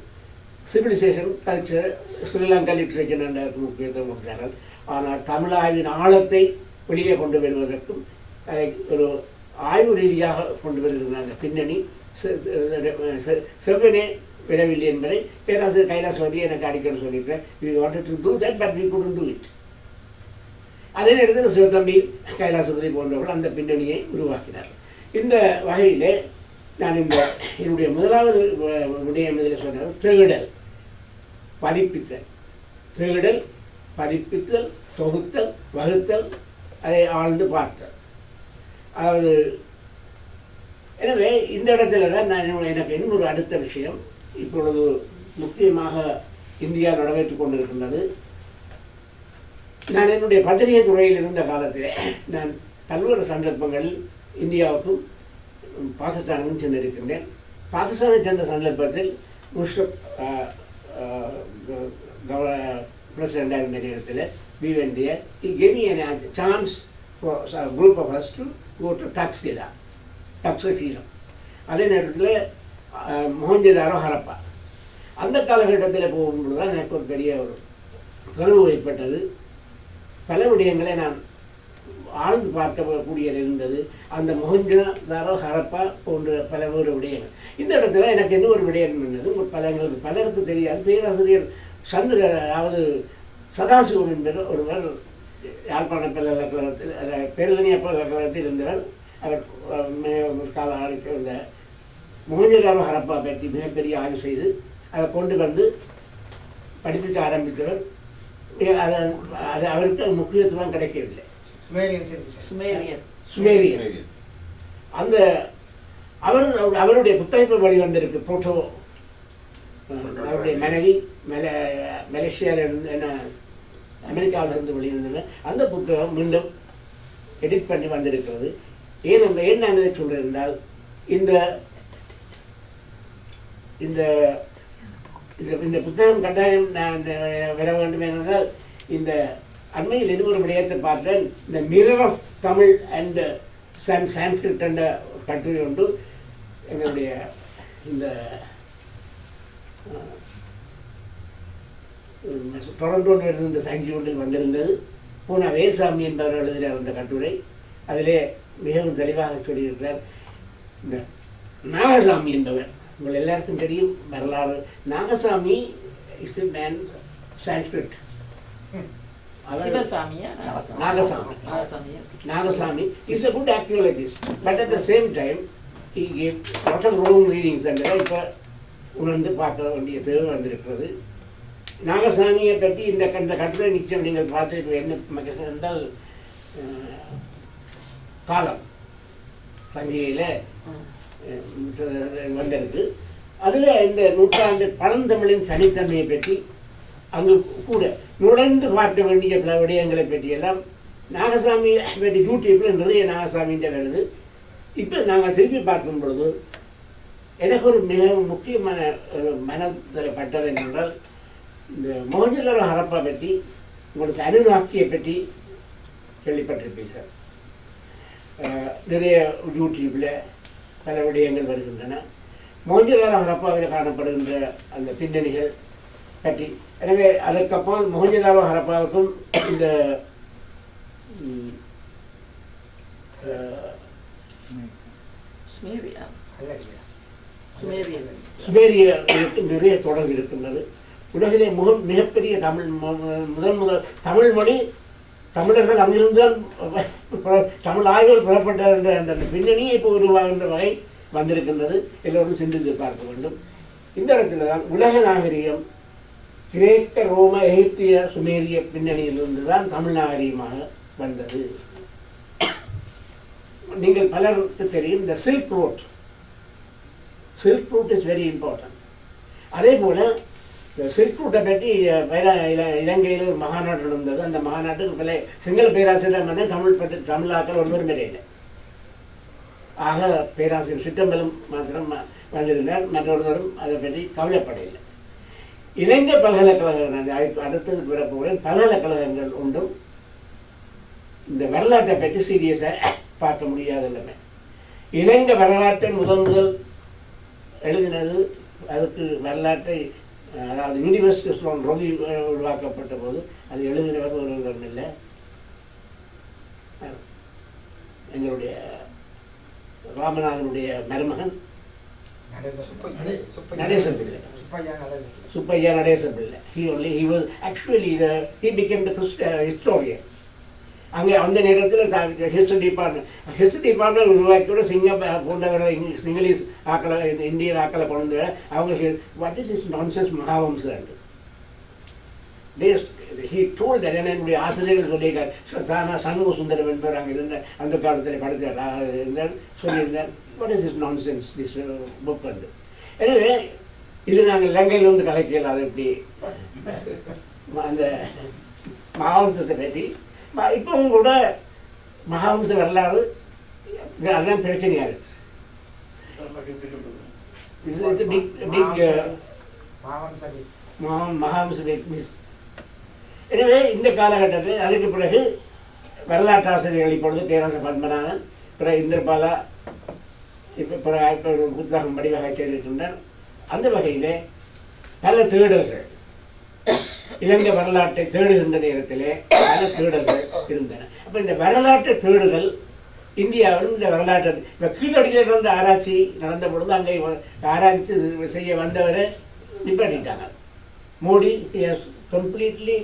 சிவிலைசேஷன், கல்ச்சர், ஸ்ரீலங்கா லிட்ரேச்சர் என்றதற்கு முக்கியத்துவம் கொடுத்தார்கள். ஆனால் தமிழாய்வின் ஆழத்தை வெளியே கொண்டு வருவதற்கும் அதை ஒரு ஆய்வு ரீதியாக கொண்டு வருகிற அந்த பின்னணி செவ்வனே விடவில்லை என்பதை பேராசிரியர் கைலாசபதி எனக்கு அடிக்கடி சொல்லியிருக்கேன். We wanted to do that, but we couldn't do it. அதே நேரத்தில் சிவத்தம்பி, கைலாசபதி போன்றவர்கள் அந்த பின்னணியை உருவாக்கினார். இந்த வகையிலே நான் என்னுடைய முதலாவது விடயம் இதில் சொன்னது தேடல், பதிப்பித்தல். தேடல், பதிப்பித்தல், தொகுத்தல், வகுத்தல், அதை ஆழ்ந்து பார்த்தல். அதாவது எனவே இந்த இடத்துல தான் எனக்கு இன்னொரு அடுத்த விஷயம் இப்பொழுது முக்கியமாக இந்தியா நடவேற்றுக் கொண்டிருக்கின்றது. நான் என்னுடைய பத்திரிகை துறையில் இருந்த காலத்தில் நான் பல்வேறு சந்தர்ப்பங்களில் இந்தியாவுக்கும் பாகிஸ்தானுக்கும் சென்றிருக்கின்றேன். பாகிஸ்தானை சென்ற சந்தர்ப்பத்தில் முஷ்ரப் பிரசிடண்டாக இருந்த நேரத்தில் we went there. He gave me a chance for a group of us to go to Taxila, Taxila. அதே நேரத்தில் மொஹஞ்சதாரோ, ஹரப்பா. அந்த காலகட்டத்தில் போகும்போது தான் எனக்கு ஒரு பெரிய ஒரு கனவு ஏற்பட்டது. பல விடயங்களை நான் ஆழ்ந்து பார்க்கக்கூடியது இருந்தது. அந்த மொஹஞ்சதாரோ, ஹரப்பா போன்ற பல வேறு விடயங்கள். இந்த இடத்துல எனக்கு என்ன ஒரு விடயம் இருந்தது, பலருக்கு தெரியாது. பேராசிரியர் அதாவது சதாசிவம் என்பவர் ஒருவர் யாழ்ப்பாண பல்கலைக்கழகத்தில், பேரதனியா பல்கலைக்கழகத்தில் இருந்தவர். அவர் காலத்துக்கு இந்த மொஹஞ்சதாரோ ஹரப்பா பற்றி மிகப்பெரிய ஆய்வு செய்து அதை கொண்டு வந்து படிப்பிக்க ஆரம்பித்தவர். அது அவருக்கு முக்கியத்துவம் கிடைக்கவில்லை. சுமேரியன் அந்த அவருடைய புத்தகத்தை வெளிவந்திருக்கு. போட்டோ அவருடைய மனைவி மலேசியாவிலிருந்து அமெரிக்காவிலிருந்து வெளிவந்தது. அந்த புத்தகம் மீண்டும் எடிட் பண்ணி வந்திருக்கிறது. ஏன் நான் இதை சொல்றேன் என்றால், இந்த இந்த புத்தகம் கட்டாயம் நான் வர வேண்டும் என்றால், இந்த அண்மையில் இது ஒரு விடயத்தை பார்த்தேன். இந்த mirror of Tamil and Sanskrit என்ற கட்டுரை ஒன்று எங்களுடைய இந்த டொரண்டோவில் இருந்த சயின்ஸ் ஒன்றில் வந்திருந்தது. பூனா வேல்சாமி என்பவர் எழுதிய அந்த கட்டுரை அதிலே மிகவும் தெளிவாக சொல்லியிருக்கிறார். இந்த நாகசாமி என்பவர், உங்கள் எல்லாருக்கும் தெரியும் வரலாறு. Nagaswamy is a man Sanskrit. Nagasami is a good archaeologist, but at the same time he gave lot of wrong readings. And இப்போ உணர்ந்து பார்க்க வேண்டிய தேவை வந்திருக்கிறது. நாகசாமியை பற்றி இந்த கட்டுரை நிச்சயம் நீங்கள் பார்த்து என்ன என்றால், காலம் சஞ்சிகையில் வந்திருக்கு. அதில் இந்த நூற்றாண்டு பழந்தமிழின் தனித்தன்மையை பற்றி அங்கு கூட நுழைந்து பார்க்க வேண்டிய பல விடயங்களை பற்றியெல்லாம் நாகசாமி பற்றி யூடியூப்பில் நிறைய நாகசாமின்ற வருது. இப்போ நாங்கள் திருப்பி பார்க்கும் பொழுது எனக்கு ஒரு மிக முக்கியமான ஒரு மனதில் பட்டது என்னென்றால், இந்த மொஹஞ்சதாரோ ஹரப்பா பற்றி உங்களுக்கு அனுநாக்கியை பற்றி கேள்விப்பட்டிருப்பீர்கள். நிறைய யூடியூப்பில் பல விடயங்கள் வருகின்றன. மொஹஞ்சதாரோ ஹரப்பாவில் காணப்படுகின்ற அந்த பின்னணிகள் பற்றி. எனவே அதற்கப்புறம் மொஹஞ்சதாரோ ஹரப்பாவுக்கும் இந்த சுமேரியர்களுக்கு நிறைய தொடர்பு இருக்கின்றது. உலகிலே மிகப்பெரிய முதல் தமிழ் மொழி தமிழர்கள் அங்கிருந்தான் தமிழ் ஆய்வுகள் புறப்பட்ட அந்த பின்னணியை இப்போ உருவாகின்ற வகை வந்திருக்கின்றது. எல்லோரும் சிந்தித்து பார்க்க வேண்டும். இந்த இடத்துல தான் உலக நாகரிகம் கிரேக்க ரோம எகிப்திய சுமேரிய பின்னணியிலிருந்து தான் தமிழ் நாகரிகமாக வந்தது. நீங்கள் பலருக்கு தெரியும் இந்த silk root is very important. அதே போல சில்க் ரூட்டை பற்றி இலங்கையில் ஒரு மகாநாடு நடந்தது. அந்த மகாநாட்டுக்கு பல சிங்கள பேராசிரியர் வந்து தமிழாக்கள் ஒருவரும் இல்லை. ஆக பேராசிரியர் சிற்றம்பலம் மாத்திரம் வந்திருந்தார், மற்றொருவரும் அதை பற்றி கவலைப்படையில்லை. இலங்கை பல்கலைக்கழகங்கள் அடுத்தது பிறப்புகிறேன் பல்கலைக்கழகங்கள் ஒன்றும் இந்த வரலாற்றை பற்றி சீரியஸாக பார்க்க முடியாத எல்லாமே. இலங்கை வரலாற்றை முதல் எழுதினது, அதுக்கு வரலாற்றை அதாவது யூனிவர்சிட்டி ஸ்லோன் ரொதி உருவாக்கப்பட்ட போது அது எழுதினவர் ஒருவரும் இல்லை, எங்களுடைய ராமநாதனுடைய மருமகன் நடேசன் பிள்ளை, சுப்பையா நடேசன் பிள்ளை. he became the historian. அங்கே அந்த நேரத்தில் ஹிஸ்டரி டிபார்ட்மெண்ட் உருவாக்கியோட போன்றவர்களை இங்கிலீஷ் ஆக்களை இந்தியன் ஆக்களை கொண்டு அவங்க வாட் இஸ் இஸ் நான்சென்ஸ் மகாவம்சம் என்னுடைய ஆசிரியர்கள் சொல்லியிருக்காரு. சண்முக சுந்தரம் என்பவர் அங்கே இருந்த அந்த காலத்தில் படித்தார் சொல்லியிருந்தார் what is is nonsense this book வந்து. எனவே இது நாங்கள் இலங்கையிலிருந்து கலைக்கல. அது எப்படி அந்த மகாவம்சத்தை பற்றி இப்பவும் கூட மகாவம்ச வரலாறு அதுதான் பிரச்சனையாக இருக்கு. மகாவம்ச. எனவே இந்த காலகட்டத்தில் அதுக்கு பிறகு வரலாற்று ஆசிரியர்கள் இப்பொழுது பேராசர் பத்மநாதன், பிறகு இந்திரபாலா, இப்போ ஒரு புத்தகம் வடிவாக செய்திருக்கின்றனர். அந்த வகையிலே பல தேடல்கள் இலங்கை வரலாற்றை தேடுகின்ற நேரத்திலே பல தேடல்கள் இருந்தன. அப்போ இந்த வரலாற்று தேடுதல் இந்தியாவிலும் இந்த வரலாற்று இப்போ கீழடியில் இருந்த ஆராய்ச்சி நடந்த பொழுது அங்கே ஆராய்ச்சி செய்ய வந்தவரை நிப்பாட்டிட்டாங்க. மோடி கம்ப்ளீட்லி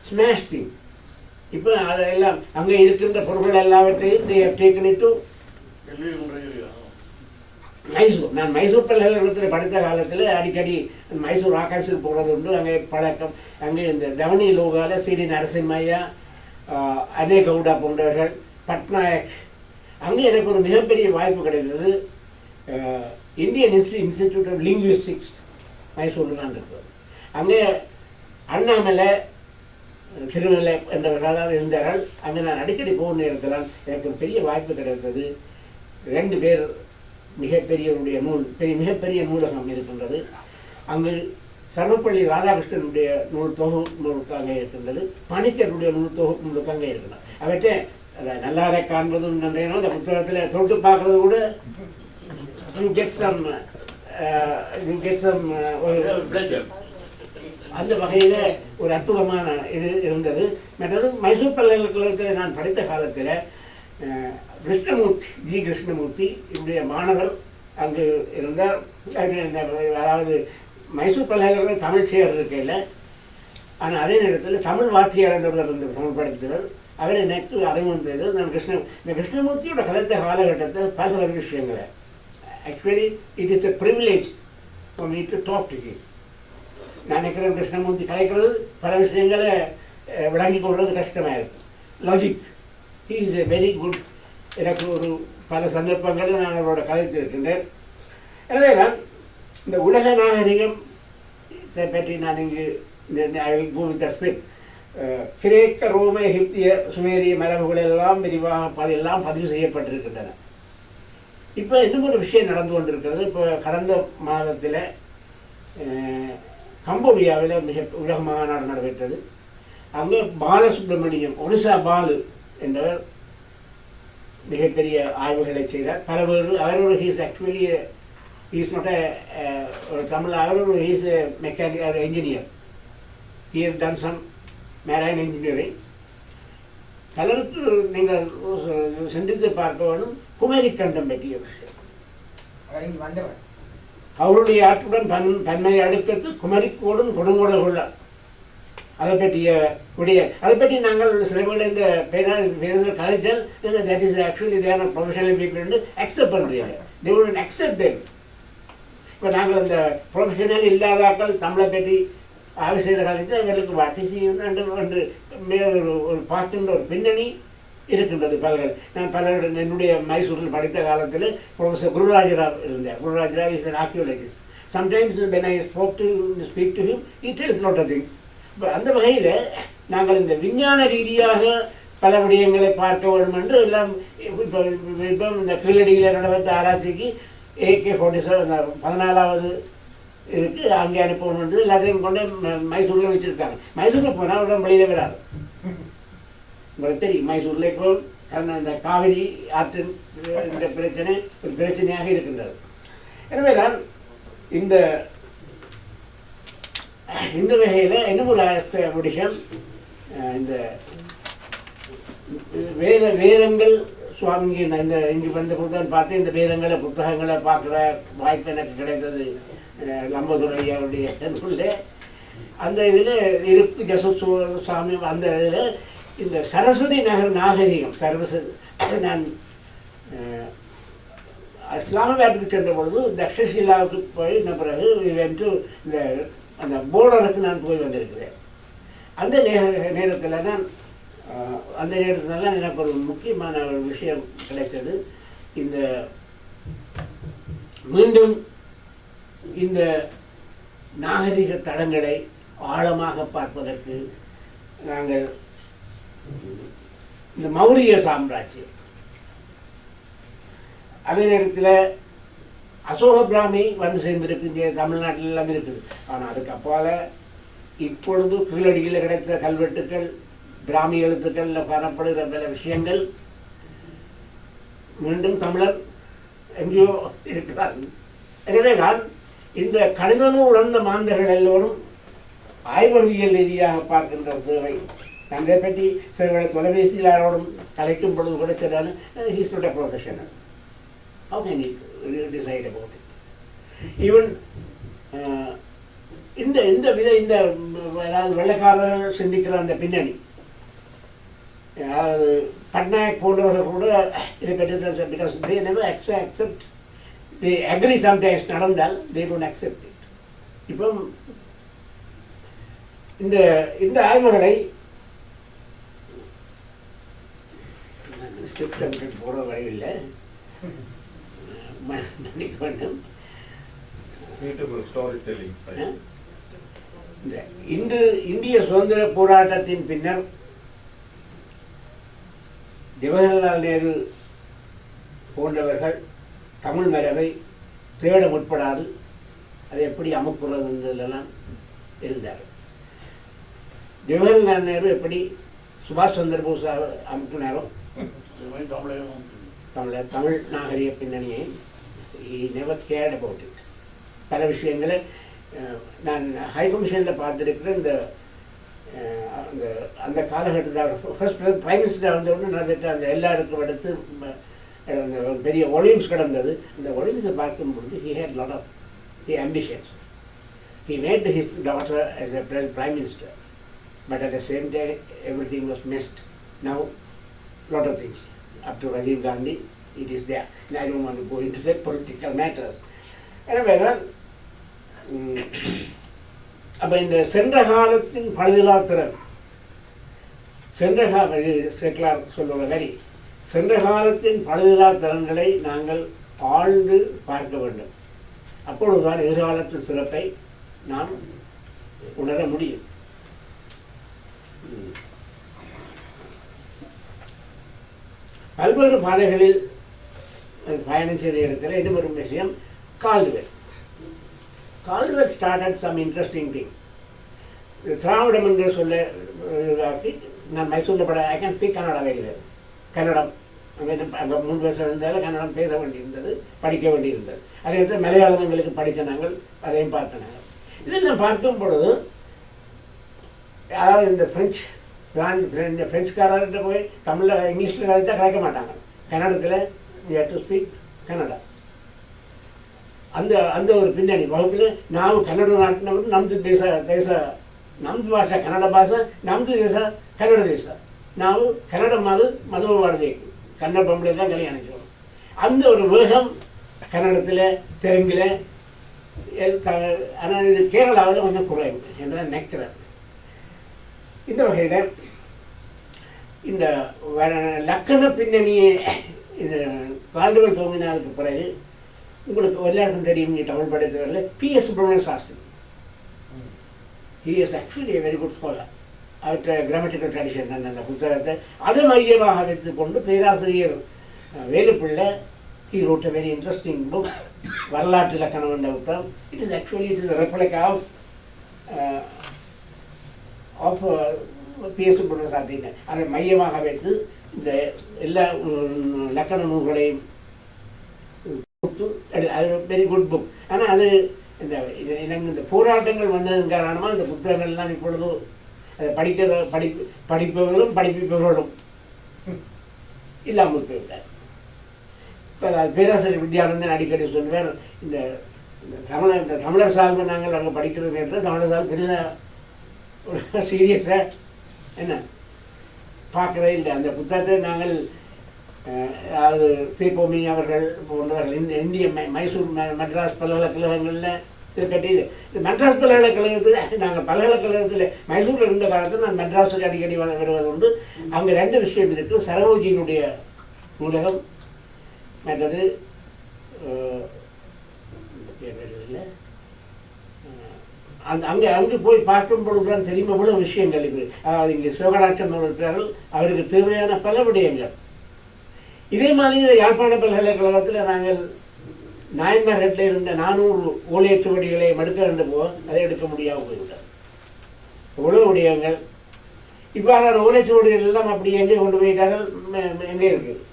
ஸ்மாஷ்டிங். இப்போ அதெல்லாம் அங்கே இருக்கின்ற பொருட்கள் எல்லாவற்றையும் மைசூர், நான் மைசூர் பல்கலைக்கழகத்தில் படித்த காலத்தில் அடிக்கடி மைசூர் ஆகாஷுக்கு போகிறது உண்டு. அங்கே பழக்கம். அங்கே இந்த தவணி லோகால சிடி நரசிம்மையா, அஜய் கவுடா போன்றவர்கள், பட்நாயக், அங்கே எனக்கு ஒரு மிகப்பெரிய வாய்ப்பு கிடைத்தது. இந்தியன் இன்ஸ்டிடியூட் ஆஃப் லிங்குவிஸ்டிக்ஸ் மைசூரில் தான் இருக்குது. அங்கே அண்ணாமலை, திருநெல்லை என்றவர்களால் இருந்தார்கள். அங்கே நான் அடிக்கடி போகும் நேரத்தில் எனக்கு ஒரு பெரிய வாய்ப்பு கிடைத்தது. 2 பேர் மிகப்பெரிய மிகப்பெரிய நூலகம் இருக்கின்றது. அங்கு சர்வப்பள்ளி ராதாகிருஷ்ணனுடைய நூல் தொகுப்பு அங்கே இருக்கின்றது. பணிக்கருடைய நூல் தொகுப்பு அங்கே இருக்கின்றது. அவற்றை நல்லாரை காண்பதும் நன்றையோ அந்த புத்தகத்தில் தொட்டு பார்க்கறது கூட அந்த வகையில் ஒரு அற்புதமான இது இருந்தது. மற்றது மைசூர் பல்கலைக்கழகத்தில் நான் படித்த காலத்தில் கிருஷ்ணமூர்த்தி இவருடைய மாணவர் அங்கு இருந்தார். அதாவது மைசூர் பல்கலைக்கழகம் தமிழ் சேர் இருக்கையில், ஆனால் அதே நேரத்தில் தமிழ் வாத்தியார் என்றவர் இருந்த தமிழ் படித்தவர். அவர் எனக்கு அறிமுகம் செய்தது. நான் இந்த கிருஷ்ணமூர்த்தியோட கலைத்த காலகட்டத்தில் பல விஷயங்களை actually it is a privilege for me to talk to him. நான் நினைக்கிறேன் கிருஷ்ணமூர்த்தி கலைக்கிறது பல விஷயங்களை விளங்கி கொள்வது கஷ்டமாக இருக்கும். Logic he is a very good. எனக்கு ஒரு பல சந்தர்ப்பங்களில் நான் அவரோட கதைத்திருக்கின்றேன். எனவே நான் இந்த உலக நாகரிகத்தை பற்றி நான் இங்கு ஸ்கிரிப்ட் கிரேக்க ரோம எகிப்திய சுமேரிய மரபுகள் எல்லாம் விரிவாக எல்லாம் பதிவு செய்யப்பட்டிருக்கின்றன. இப்போ இன்னும் ஒரு விஷயம் நடந்து கொண்டிருக்கிறது. இப்போ கடந்த மாதத்தில் கம்போடியாவில் உலக மாநாடு நடைபெற்றது. அங்கே பாலசுப்ரமணியம், ஒரிசா பாலு என்றவர் மிகப்பெரிய ஆய்வுகளை செய்தார். பல பேர் அவர் ஒரு ஹீஸ் ஆக்சுவலி ஹீஸ் நாட் ஒரு தமிழ், அவர் ஒரு he's mechanical engineer. He has done some marine engineering. பலருக்கு நீங்கள் சிந்தித்து பார்க்க வேணும் குமரி கண்டம் பற்றிய விஷயம். அவருடைய ஆற்றுடன் தன்னை அடுத்தது குமரிக்கோடும் கொடுங்கோட கொள்ள அதை பற்றிய அதை பற்றி நாங்கள் சில பேர் இந்த பேர்கள் கலைச்சல் that is actually their professional people accept பண்ணுறீங்க தே வுட் அக்செப்ட் தெம். இப்போ நாங்கள் அந்த ப்ரொஃபஷனல் இல்லாதாக்கள் தமிழை பற்றி ஆவிசெய்த காலத்தில் எங்களுக்கு வாட்டிசி ஒரு பாட்டுன்ற ஒரு பின்னணி இருக்கின்றது. பலர்கள் நான் பலருடன் என்னுடைய மைசூரில் படித்த காலத்தில் ப்ரொஃபஸர் குருராஜராவ் இருந்தார். Gururaja Rao is an archaeologist. Sometimes when I speak to him, he tells lot of things. அந்த வகையில் நாங்கள் இந்த விஞ்ஞான ரீதியாக பல விடயங்களை பார்க்க வேண்டும் என்று எல்லாம் இப்போ இந்த கீழடியில் நடந்த ஆராய்ச்சிக்கு AK-47 14வது இதுக்கு அங்கே அனுப்பணும் என்று எல்லாத்தையும் கொண்டு மைசூரில் வச்சுருக்காங்க. மைசூரில் போனால் உடனே வெளியில் வராது. உங்களுக்கு தெரியும் மைசூரில் இப்போ அந்த காவிரி ஆற்றின் இந்த பிரச்சனை ஒரு பிரச்சனையாக இருக்கின்றது. எனவே தான் இந்த வகையில் இன்னும் ஒரு விஷயம், இந்த வேதங்கள் சுவாமிக்கு இந்த இங்கே வந்த புத்தகம் பார்த்து இந்த வேதங்களை புத்தகங்களை பார்க்குற வாய்ப்பு எனக்கு கிடைத்தது. லம்பதுரையாவுடைய நூலில் அந்த இதில் இருக்கு ஜசு சாமி அந்த இதில் இந்த சரஸ்வதி நகர் நாகரிகம் நான் இஸ்லாமாபாத்துக்கு சென்ற பொழுது தக்ஷஷிலாவுக்கு போய் இந்த பிறகு இந்த அந்த போர்டருக்கு நான் போய் வந்திருக்கிறேன். அந்த நேரத்தில் தான் எனக்கு ஒரு முக்கியமான ஒரு விஷயம் கிடைத்தது. இந்த மீண்டும் இந்த நாகரிக தடங்களை ஆழமாக பார்ப்பதற்கு நாங்கள் இந்த மௌரிய சாம்ராஜ்யம், அதே நேரத்தில் அசோக பிராமி வந்து சேர்ந்திருக்கு, தமிழ்நாட்டில் எல்லாம் இருக்குது. ஆனால் அதுக்கு அப்பால் இப்பொழுது கீழடியில் கிடைத்த கல்வெட்டுக்கள், பிராமி எழுத்துக்களில் காணப்படுகிற பல விஷயங்கள் மீண்டும் தமிழர் எங்கேயோ இருக்கிறார்கள். எனவே தான் இந்த கணிதமும் உணர்ந்த மாந்தர்கள் எல்லோரும் ஆய்வறிவியல் ரீதியாக பார்க்கின்ற தேவை. அதை பற்றி சில தொலைபேசியில் யாரோடும் கலைக்கும் பொழுது கூட சொல்றாங்க, he's not a professional, how can he decide about it? Even இந்த அதாவது வெள்ளைக்காரர்கள் சிந்திக்கிற அந்த பின்னணி, அதாவது பட்நாயக் போன்றவர்கள் கூட இதை பற்றி because they never accept, they agree sometimes நடந்தால் தே டோன்ட் அக்செப்ட் இட். இப்போ இந்த ஆய்வுகளை போட வழியில்லை மன்னிக்க வேண்டும். இன்று இந்திய சுதந்திர போராட்டத்தின் பின்னர் ஜவஹர்லால் நேரு போன்றவர்கள் தமிழ் மரபை தேட முற்படாது, அதை எப்படி அமுக்குறதுலாம் இருந்தார். ஜவஹர்லால் நேரு எப்படி சுபாஷ் சந்திர போஸ் அமுக்கினாரோ தமிழ் நாகரிக பின்னணியை he never cared about it. பல விஷயங்களை நான் ஹை கமிஷனில் பார்த்துருக்கிறேன். அந்த காலகட்டத்தில் ஃபர்ஸ்ட் பிரைம் மினிஸ்டர் வந்தவுடனே நடந்துட்டு அந்த எல்லாருக்கும் அடுத்து பெரிய ஒலிம்ஸ் கிடந்தது. அந்த ஒலிம்ஸை பார்க்கும் பொழுது he had lot of ambitions. He made his daughter as a prime minister, but at the same time everything was missed. Now lot of things up to Rajiv Gandhi it is there. And I don't want to go into the political matters. எனவே அப்போ இந்த சென்ற காலத்தின் பழுதிலாத்திறன், செக்லார் சொல்லுற வரி, சென்ற காலத்தின் பழுதிலாத்திறன்களை நாங்கள் ஆழ்ந்து பார்க்க வேண்டும். அப்பொழுதுதான் எதிர்காலத்தின் சிறப்பை நாம் உணர முடியும். பல்வேறு பாதைகளில் பயணம் செய்த இடத்துல இன்னும் ஒரு விஷயம், Caldwell started some interesting thing. திராவிடம் என்று சொல்ல நான் மைசூரில் I can speak Kannada very well. Kannada அங்கே 3 வருஷம் இருந்தாலும் கன்னடம் பேச வேண்டியிருந்தது, படிக்க வேண்டியிருந்தது. அதே நேரத்தில் மலையாளம் எங்களுக்கு படித்த நாங்கள் அதையும் பார்த்த நாங்கள். இதெல்லாம் பார்க்கும் பொழுது அதாவது இந்த ஃப்ரெஞ்சுக்காரர்கிட்ட போய் தமிழில் இங்கிலீஷில் கதைச்சா கலைக்க மாட்டாங்க. கன்னடத்தில் you have to speak Kannada. அந்த ஒரு பின்னணி வகுப்பில் நாம் கன்னட நாட்டினவர்கள் நமது தேச ನಮ್ಮದು ಭಾಷೆ ಕನ್ನಡ ಭಾಷೆ, ನಮ್ಮದು ದೇಶ ಕನ್ನಡ ದೇಶ. ನಾವು ಕನ್ನಡ மதுவை வாடகைக்கு கன்னட பொம்பளை தான் கல்யாணம் நினைக்கிறோம். அந்த ஒரு வேகம் கன்னடத்தில், தெலுங்கில், ஆனால் இது கேரளாவில் கொஞ்சம் குறைவு என்று நினைக்கிறேன். இந்த வகையில் இந்த லக்கண பின்னணியை இந்த கால்டுவெல் தோன்றினதுக்கு பிறகு உங்களுக்கு எல்லாருக்கும் தெரியும், நீ தமிழ் படித்தவரில் P.S. Subramania Sastri. He is actually a very good scholar. அவற்றை கிராமட்டிக்கல் ட்ரெடிஷன் அந்த புத்தகத்தை அதை மையமாக வைத்துக்கொண்டு பேராசிரியர் Velupillai he wrote a very interesting book, வரலாற்று இலக்கணம் என்ற புத்தகம். It is a replica of P.S. Subramania Shastri. அதை மையமாக வைத்து இந்த எல்லா இலக்கண நூல்களையும் அது வெரி குட் புக். ஆனால் அது இந்த போராட்டங்கள் வந்ததன் காரணமாக இந்த புத்தகங்கள்லாம் இப்பொழுது அதை படிப்பவர்களும் படிப்பவர்களும் இல்லாமல் போய்விட்டார். இப்போ பேராசிரியர் வித்யானந்தன் அடிக்கடி சொல்வார், இந்த தமிழர் சார்பு நாங்கள் அங்கே படிக்கிறது என்று தமிழர் சார்பு பெரிய ஒரு சீரியஸாக என்ன பார்க்குறதே இல்லை. அந்த புத்தகத்தை நாங்கள் அதாவது தீபோமி அவர்கள் போன்றவர்கள் இந்திய மைசூர் மெட்ராஸ் பல்கலைக்கழகங்களில் கட்டி மெட்ராஸ் பல்கலைக்கழகத்தில் நாங்கள் பல்கலைக்கழகத்தில் மைசூரில் இருந்த காலத்தில் நான் மெட்ராஸுக்கு அடிக்கடி வருவது உண்டு. அங்கே ரெண்டு விஷயம் இருக்குது. சரோஜியினுடைய நூலகம், மற்றது இல்லை அங்கே போய் பார்க்கும் பொழுதுதான் தெரியும் எவ்வளவு விஷயங்கள் இருக்குது. அதாவது இங்கே சிவகடாட்சம் இருக்கிறார்கள், அவருக்கு தேவையான பல விடயங்கள். இதே மாதிரி யாழ்ப்பாண பல்கலைக்கழகத்தில் நாங்கள் நாயன்மார்கட்டில் இருந்த 400 ஓலைச்சுவடிகளை மடுக்க வேண்டும் போது அதை எடுக்க முடியாமல் போய்விட்டார். எவ்வளவு விடயங்கள். இவ்வாறான ஓலைச்சுவடிகள் எல்லாம் அப்படி எங்கே கொண்டு போயிட்டார்கள், எங்கே இருக்குது,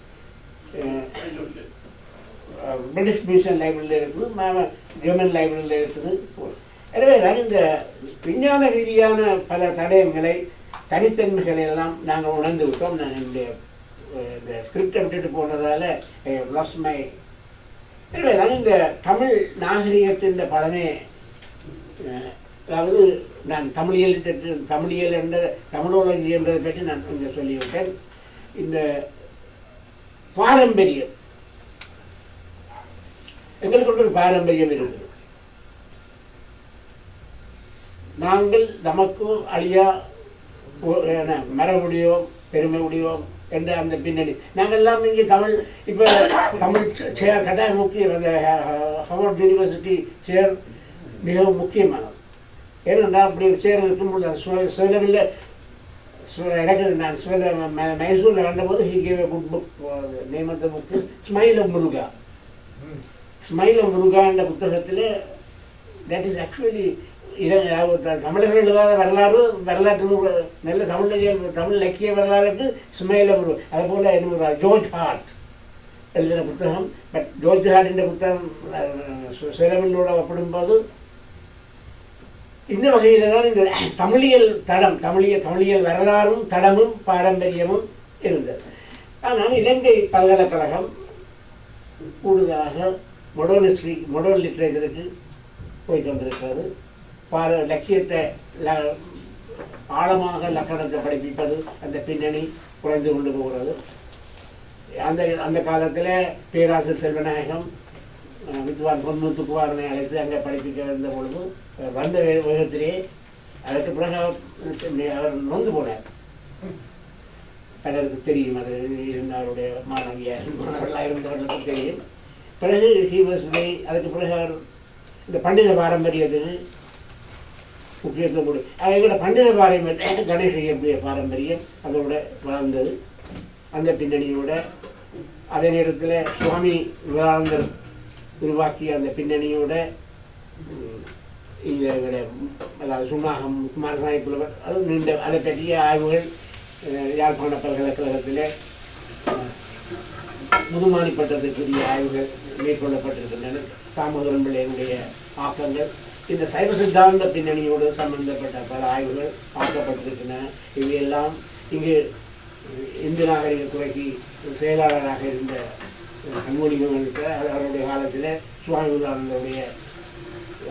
பிரிட்டிஷ் மியூசியம் லைப்ரரியில் இருக்குது, ஜெர்மன் லைப்ரரியில் இருக்குது. எனவே தான் இந்த விஞ்ஞான ரீதியான பல தடயங்களை, தனித்தன்மைகளை எல்லாம் நாங்கள் உணர்ந்து விட்டோம். நான் என்னுடைய இந்த ஸ்கிரிப்டை விட்டுட்டு போனதால் லாஸ்ட் மை. எனவே தான் இந்த தமிழ் நாகரிகத்தின் பலமே, அதாவது நான் தமிழியல் என்ற தமிழோலஜி என்பதை பற்றி நான் இங்கே சொல்லிவிட்டேன். இந்த பாரம்பரியம், எங்களுக்கு ஒரு பாரம்பரியம் இருக்குது. நாங்கள் நமக்கும் அழியா மரபுடையோம் பெருமை உடையோம் என்ற அந்த பின்னணி. நாங்கள் எல்லாம் இங்கே தமிழ், இப்போ தமிழ் சேர் கட்டாயம் முக்கியம். அந்த ஹார்வர்ட் யூனிவர்சிட்டி சேர் மிகவும் முக்கியமானது. ஏனென்றால் அப்படி ஒரு சேர் இருக்கும்போது சுவலவில் எனக்கு நான் மைசூரில் வந்தபோது he gave a good book. Name of the book is smile of Muruga. Smile of Muruga என்ற புத்தகத்தில் தட் இஸ் ஆக்சுவலி தமிழர்கள் எழுதாத வரலாற்று நல்ல தமிழ் இலக்கிய வரலாறுக்கு ஸ்மைல் ஆஃப் முருகா. அதுபோல் என்ன ஜோர்ஜ் ஹார்ட் எழுதின புத்தகம். பட் ஜோர்ஜ் ஹார்ட் என்ற புத்தகம் சுவலவிலோட ஒப்பிடும்போது இந்த வகையில் தான் இந்த தமிழியல் தடம், தமிழியல் வரலாறும் தடமும் பாரம்பரியமும் இருந்தது. ஆனால் இலங்கை பல்கலைக்கழகம் கூடுதலாக மொடர்ன் லிட்ரேச்சருக்கு போய் கொண்டிருக்கிறது. இலக்கியத்தை ஆழமாக லக்கணத்தை படிப்பிப்பது, அந்த பின்னணி குறைந்து கொண்டு போகிறது. அந்த காலத்தில் பேராசிரியர் செல்வநாயகம் வித்வான் பொன்முத்துக்குமாரனை அழைத்து அங்கே படிப்பிக்க வந்த பொழுது வந்த வேகத்திலே அதற்கு பிறகு அவர் நொந்து போனார். பலருக்கு தெரியும், அது அவருடைய மாணவர்களாக இருந்தவர்களுக்கு தெரியும். பிறகு அதுக்கு பிறகு அவர் இந்த பண்டித பாரம்பரியத்துக்கு முக்கியத்துவம் கொடு. அதோட பண்டித பாரம்பரியம் கணேச இயற்பிய பாரம்பரியம் அதோட வளர்ந்தது. அந்த பின்னணியோட அதே நேரத்தில் சுவாமி விவேகானந்தர் உருவாக்கிய அந்த பின்னணியோட இங்கே அதாவது சுண்ணாகம் குமாரசாமி புலவர் அது நீண்ட அதை பற்றிய ஆய்வுகள் யாழ்ப்பாண பல்கலைக்கழகத்தில் முதுமானி பட்டத்துக்குரிய ஆய்வுகள் மேற்கொள்ளப்பட்டிருக்கின்றன. தாமோதரம் பிள்ளையினுடைய ஆக்கங்கள், இந்த சைவ சித்தாந்த பின்னணியோடு சம்பந்தப்பட்ட பல ஆய்வுகள் ஆக்கப்பட்டிருக்கின்றன. இவையெல்லாம் இங்கு இந்து நாகரிக துறைக்கு செயலாளராக இருந்த கண்மொழிகளுக்கு அவருடைய காலத்தில் சுவாமி விவேகானந்தருடைய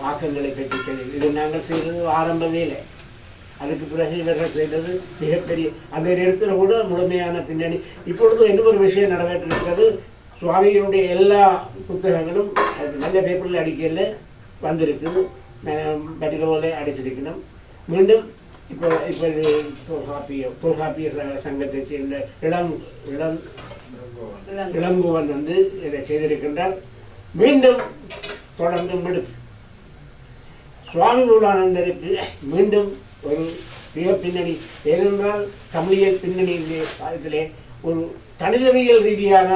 ஆக்கங்களை பற்றி இது நாங்கள் செய்தது ஆரம்பமே இல்லை. அதுக்கு பிறகு இவர்கள் செய்தது மிகப்பெரிய அந்த நேரத்தில் கூட முழுமையான பின்னணி. இப்பொழுது இன்னும் ஒரு விஷயம் நடந்திருக்கிறது. சுவாமியினுடைய எல்லா புத்தகங்களும் நல்ல பேப்பரில் அடிக்கல வந்திருக்குது, பட்டிகளில் அடிச்சிருக்கணும். மீண்டும் இப்போ இப்போ தொல்காப்பிய சங்கத்தை சேர்ந்த இளங்குவன் வந்து இதை செய்திருக்கின்றார். மீண்டும் தொடர்ந்து விடுத்து சுவாமி விவேகானந்தருக்கு மீண்டும் ஒரு மிக பின்னணி. ஏனென்றால் தமிழியல் பின்னணியிலே ஒரு கணிதவியல் ரீதியான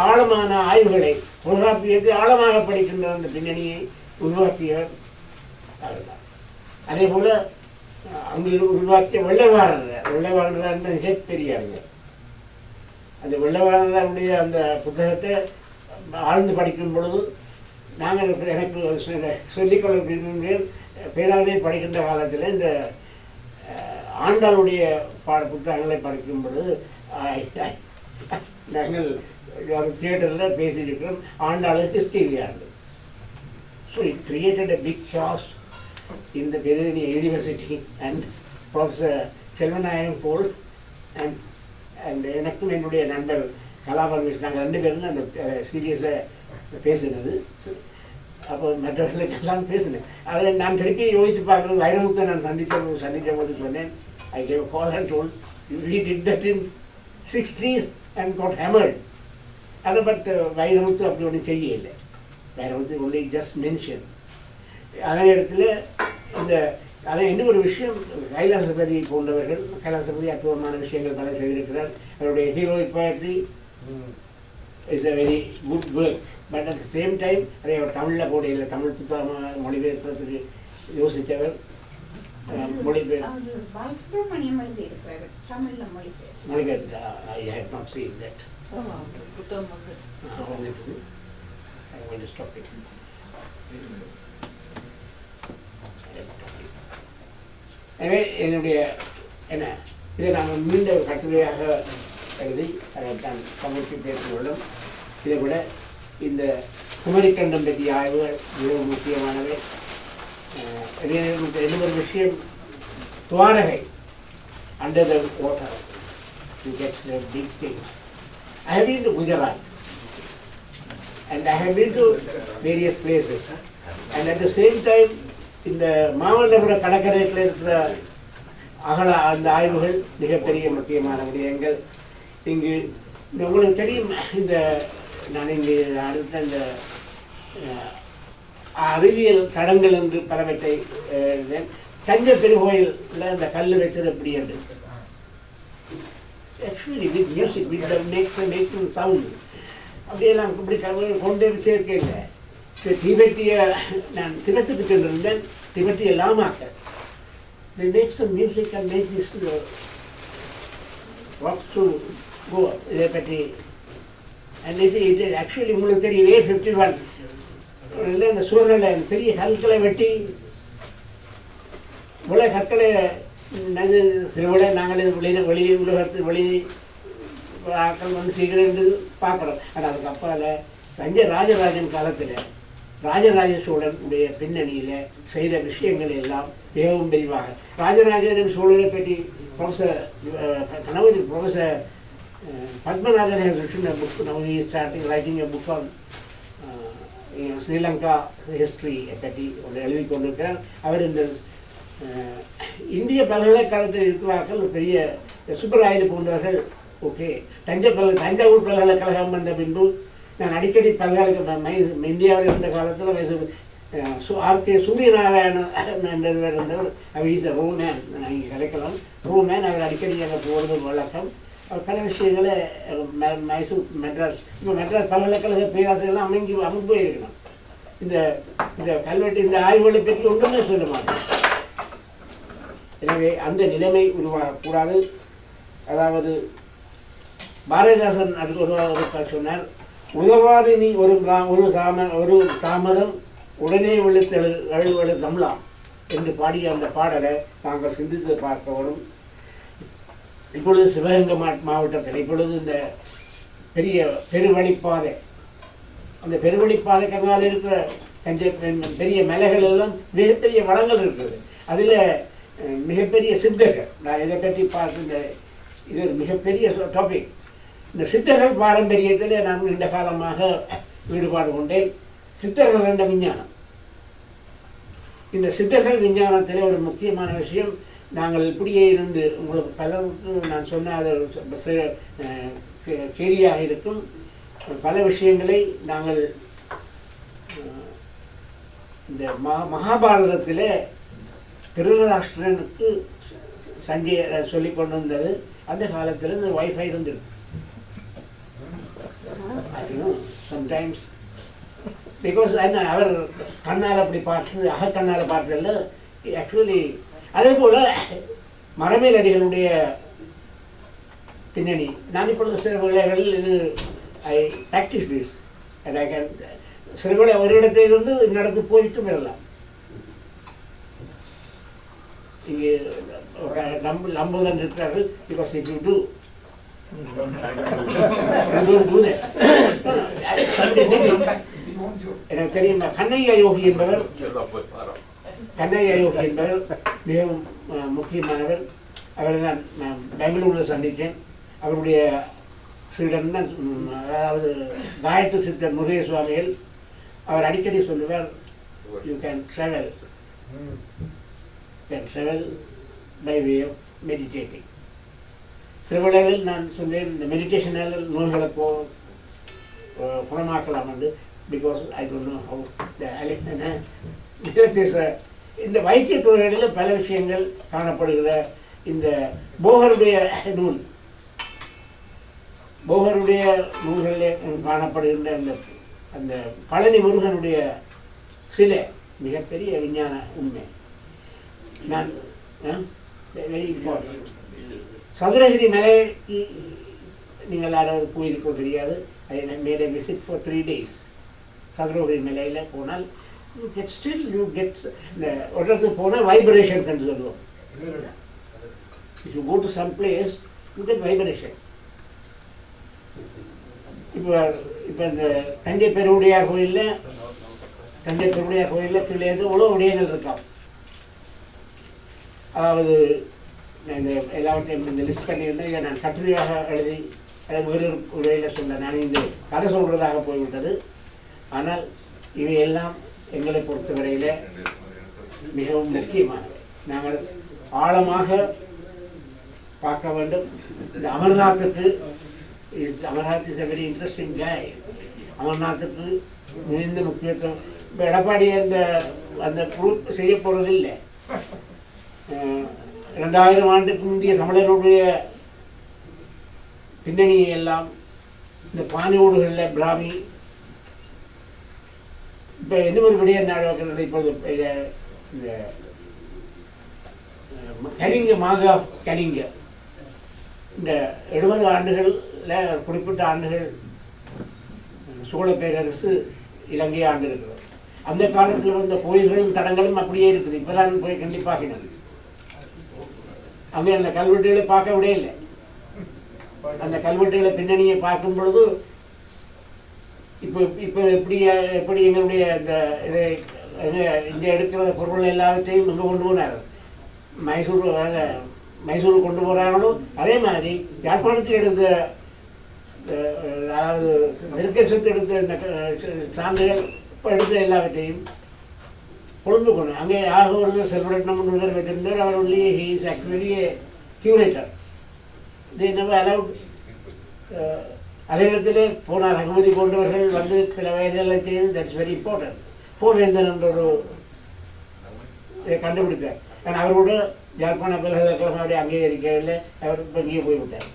ஆழமான ஆய்வுகளை தொல்காப்பியத்தை ஆழமாக படிக்கின்ற அந்த பின்னணியை உருவாக்கியவர் அவர்தான். அதே போல அங்கு உருவாக்கிய வெள்ளைவாரர் மிகப்பெரிய அறிஞர். அந்த வெள்ளைவாரருடைய அந்த புத்தகத்தை ஆழ்ந்து படிக்கும் பொழுது நாங்கள் எனக்கு சொல்லிக்கொள்ள விரும்புகிறேன். பேராதனை படிக்கின்ற காலத்தில் இந்த ஆண்டாளுடைய புத்தகங்களை படிக்கும் பொழுது நாங்கள் தியேட்டரில் பேசியிருக்கிறோம். ஆண்டாள் ஹிஸ்டரி விளையாண்டு. So it created a big chaos in the Pedaraniya University and Professor Selvanayagam போல் அண்ட் எனக்கும் என்னுடைய நண்பர் கலாபரமேஷ் நாங்கள் 2 பேரும் அந்த சீரியஸாக பேசினது. அப்போ மற்றவர்களுக்கெல்லாம் பேசினேன். அதை நான் திருப்பி யோசித்து பார்க்குறது வைரமுத்தை நான் சந்தித்த போது சொன்னேன், I gave a call and told we did that in 60s and got hammered. அதை பட் வைரமுத்து அப்படி ஒன்றும் செய்யலை. Vairamuthu only just mentioned. அதே இடத்துல இந்த அதை இன்னும் ஒரு விஷயம், கைலாசபதி போன்றவர்கள் கைலாசபதி அற்புதமான விஷயங்கள் பல செய்திருக்கிறார். அவருடைய heroic poetry is a very good work. But at the same time அதை அவர் தமிழில் போடையில் தமிழ் புத்தகமாக மொழிபெயர்ப்பதற்கு யோசித்தவர். மொழிபெயர்ப்பு I have not seen that. I want to stop it. எனவே என்னுடைய என்ன இதை நாங்கள் மீண்டும் கட்டுரையாக எழுதி அதை நான் சமைத்து பேசியுள்ளோம். இதை விட இந்த குமரிக்கண்டம் பற்றிய ஆய்வுகள் மிகவும் முக்கியமானவை. இன்னொரு விஷயம், Dwarka under the water to get the big things. I have been to Gujarat and I have been to various places, and at the same time இந்த மாமல்லபுர கடற்கரையில் இருக்கிற அந்த ஆய்வுகள் மிகப்பெரிய முக்கியமான விடயங்கள். இங்கு உங்களுக்கு தெரியும், இந்த நான் இங்கு அடுத்த இந்த அறிவியல் தடங்கள் என்று பலவற்றை தஞ்சை பெருங்கோயிலில் அந்த கல் வச்சது எப்படி என்று actually with music with maths sound அப்படியெல்லாம் இப்படி கொண்டு சேர்க்கல. திபெத்திய நான் திபெத்துக்கு சென்றிருந்தேன். திபெத்திய லாமாக்கள் they make some music and make this rocks to go. இதை பற்றி and இது ஆக்சுவலி உங்களுக்கு தெரியும் A51 இல்லை, அந்த சூழ்நிலை பெரிய கற்களை வெட்டி இவ்வளோ கற்களை சிறுவிட நாங்கள் வெளி உலகத்து ஆக்கள் வந்து சீக்கிரம் பார்க்குறோம். ஆனால் அதுக்கப்புறம் தஞ்சை ராஜராஜன் காலத்தில் ராஜராஜ சோழன் உடைய பின்னணியில் செய்த விஷயங்கள் எல்லாம் மிகவும் விரிவாக ராஜராஜன் சோழனை பற்றி professor Padmanathan has written a book. Now he is writing a book on Sri Lanka history பற்றி எழுதி கொண்டிருக்கிறார். அவர் இந்த இந்திய பல்கலைக்கழகத்தில் இருக்கிறார்கள் பெரிய சுப்பராயலு போன்றவர்கள். ஓகே, தஞ்சாவூர் பல்கலைக்கழகம் வந்த பின்பு நான் அடிக்கடி பல்கலைக்கழகம் இந்தியாவில் இருந்த காலத்தில் ஆர்கே சூரியநாராயணன் என்றவர் இருந்தவர். அவர் இஸ் ரோமேன், இங்கே கிடைக்கலாம் ரோமேன். அவர் அடிக்கடி அங்கே போகிறது வழக்கம். அவர் பல விஷயங்களை மைசூர் மெட்ராஸ் இப்போ மெட்ராஸ் பல்கலைக்கழக பேராசிரியர்லாம் அமைந்து போயிருக்கணும். இந்த கல்வெட்டு இந்த ஆய்வுகளை பற்றி ஒன்றுமே சொல்ல மாட்டேன். எனவே அந்த நிலைமை உருவாகக்கூடாது. அதாவது பாரதிதாசன் அடுத்த சொன்னார், உதவாது நீ ஒரு தாமதம் உடனே எழுவழு தமிழாம் என்று பாடிய அந்த பாடலை நாங்கள் சிந்தித்து பார்க்கணும். இப்பொழுது சிவகங்கை மாவட்டத்தில் இப்பொழுது இந்த பெரிய பெருவழிப்பாதை, அந்த பெருவழிப்பாதை கங்கால் இருக்கிற தஞ்சை பெரிய மலைகள் எல்லாம் மிகப்பெரிய வளங்கள் இருக்குது. அதில் மிகப்பெரிய சித்தர்கள். நான் இதை பற்றி பார்த்து இது ஒரு மிகப்பெரிய டாபிக். இந்த சித்தர்கள் பாரம்பரியத்தில் நான் நீண்ட காலமாக ஈடுபாடு கொண்டேன். சித்தர்கள் என்ற விஞ்ஞானம், இந்த சித்தர்கள் விஞ்ஞானத்தில் ஒரு முக்கியமான விஷயம், நாங்கள் இப்படியே இருந்து உங்களுக்கு பலருக்கு நான் சொன்ன அது கேலியாக இருக்கும். பல விஷயங்களை நாங்கள் இந்த மகாபாரதத்தில் திருதராஷ்டிரனுக்கு சஞ்சய சொல்லி கொண்டு வந்தது. அந்த காலத்தில் இந்த வைஃபை இருந்திருக்கு. சம்டைம்ஸ் பிகாஸ் அவர் கண்ணால் அப்படி பார்த்து அகக்கண்ணால் பார்த்ததில்ல ஆக்சுவலி. அதே போல் மரமேல் அடிகளுடைய பின்னணி நான் இப்பொழுது சில வேளைகளில் இது I practice this and I can சில வேளை ஒரு இடத்திலிருந்து இன்னிடத்து போயிட்டு வரலாம். இங்கே நம்புதன் இருக்கிறார்கள் பிகாஸ் இஃப் யூ டூ எனக்கு தெரியும். கண்ணையா யோகி என்பவர் மிகவும் முக்கியமானவர். அவரை நான் பெங்களூரில் சந்தித்தேன். அவருடைய சீடன் தான், அதாவது காயத்ரி சித்தர் முருகே சுவாமிகள். அவர் அடிக்கடி சொல்லுவார், you can travel by way of meditating. சில வேளைகளில் நான் சொல்வேன், இந்த மெடிடேஷனால் நோய்களை குணமாக்கலாம் என்று. Because I don't know how இந்த வைத்திய துறைகளில் பல விஷயங்கள் காணப்படுகிற இந்த போகருடைய நூல்களிலே காணப்படுகின்ற அந்த பழனி முருகனுடைய சில மிகப்பெரிய விஞ்ஞான உண்மை. நான் வெரி இம்பார்ட்டன்ட். சதுரகிரி மலைக்கு நீங்கள் யாராவது போயிருக்கோ தெரியாது. I made a visit for 3 days. Sathuragiri மலையில் போனால் யூ கெட் இந்த ஒரு இடத்துக்கு போனால் வைப்ரேஷன்ஸ் என்று சொல்லுவோம். If you go to some place you get vibration. இப்போ இந்த தஞ்சை பெருவுடையார் கோயிலில் கீழே எவ்வளோ விடயங்கள் இருக்கான். அதாவது இந்த எல்லாவற்றையும் இந்த லிஸ்ட் பண்ணியிருந்தேன். இதை நான் கட்டுரையாக எழுதி அதை வேறு உரையில் சொன்னேன். நான் இந்த கதை சொல்கிறதாக போய்விட்டது. ஆனால் இவையெல்லாம் எங்களை பொறுத்தவரையில் மிகவும் முக்கியமானவை. நாங்கள் ஆழமாக பார்க்க வேண்டும். இந்த அமர்நாத்துக்கு Amarnath is a very interesting guy. அமர்நாத்துக்கு மிகுந்த முக்கியத்துவம். இப்போ எடப்பாடி அந்த குரூப் செய்ய போகிறது இல்லை. 2000 ஆண்டுக்கு முந்தைய தமிழர்களுடைய பின்னணியை எல்லாம் இந்த பானையோடுகளில் பிராமி. இப்போ இன்னும் ஒரு விடயம் நடக்கிறது. இப்போது இந்த கலிங்க இந்த 70 ஆண்டுகளில் குறிப்பிட்ட ஆண்டுகள் சோழ பேரரசு இலங்கையை ஆண்டு இருக்கிறது. அந்த காலத்தில் வந்த கோயில்களும் தடங்களும் அப்படியே இருக்குது. இப்போ தான் போய் கண்டிப்பாகினது. அங்கே அந்த கல்வெட்டுகளை பார்க்க விட இல்லை. அந்த கல்வெட்டுகளை பின்னணியை பார்க்கும் பொழுது இப்போ எப்படி எங்களுடைய இதை இங்கே எடுக்கிற பொருள் எல்லாவற்றையும் இங்கே கொண்டு போனார். மைசூர் கொண்டு போகிறாங்களோ அதே மாதிரி யாழ்ப்பாணத்தில் எடுத்த, அதாவது நெருக்கசத்து எடுத்த இந்த சான்றுகள் எடுத்த எல்லாவற்றையும் கொழும்பு கொண்டு அங்கே ஆக ஒரு செல்வரட்னம் ஒருவர் வைத்திருந்தார். அவர் only he is actually a curator. They never allowed. அதே இடத்துல போனார் அனுமதி கொண்டவர்கள் வந்து சில வயதுகளை செய்து. That's very important. போவேந்தன் என்ற ஒரு இதை கண்டுபிடித்தார். ஆனால் அவரோட யாழ்ப்பாண பல்கலைக்கழகம் அங்கீகரிக்கவில்லை. அவர் இங்கே போய்விட்டார்.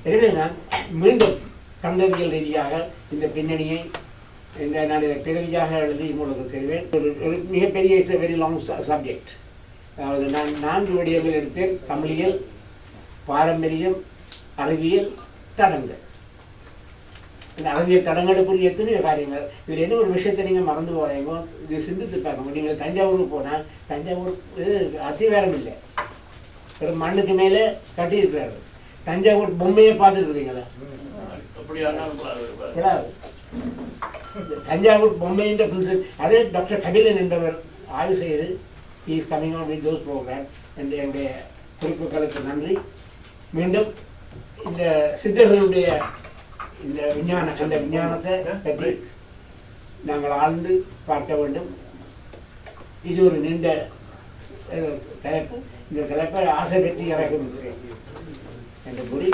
எனவே நான் மீண்டும் கண்டவியல் ரீதியாக இந்த பின்னணியை நான் இதை பிறவியாக எழுதி உங்களுக்கு தெரிவேன். ஒரு மிகப்பெரிய வெரி லாங் சப்ஜெக்ட். அதாவது நான் 4 விடயங்கள் எடுத்தேன். தமிழியல், பாரம்பரியம், அறிவியல், தடங்கள். இந்த அறிவியல் தடங்களுக்குரிய எத்தனையோ காரியங்கள். இதில் என்ன ஒரு விஷயத்தை நீங்கள் மறந்து போகிறீங்க, இது சிந்தித்து பார்க்கணும். நீங்கள் தஞ்சாவூருக்கு போனால் தஞ்சாவூர் இது அத்திவாரம் இல்லை, ஒரு மண்ணுக்கு மேலே கட்டியிருக்கிறாரு. தஞ்சாவூர் பொம்மையை பார்த்துருக்குறீங்களா? தஞ்சாவூர் பொம்மைன்ற பிரின்சிபல் அதே டாக்டர் கபிலன் என்பவர் ஆய்வு செய்து he is coming on with those programs and என்னுடைய குறிப்புகளுக்கு நன்றி. மீண்டும் இந்த சித்தர்களுடைய இந்த விஞ்ஞானத்தை பற்றி நாங்கள் ஆழ்ந்து பார்க்க வேண்டும். இது ஒரு நீண்ட தலைப்பு. இந்த தலைப்பை ஆசை பெற்று இறக்கும் என்று கூறி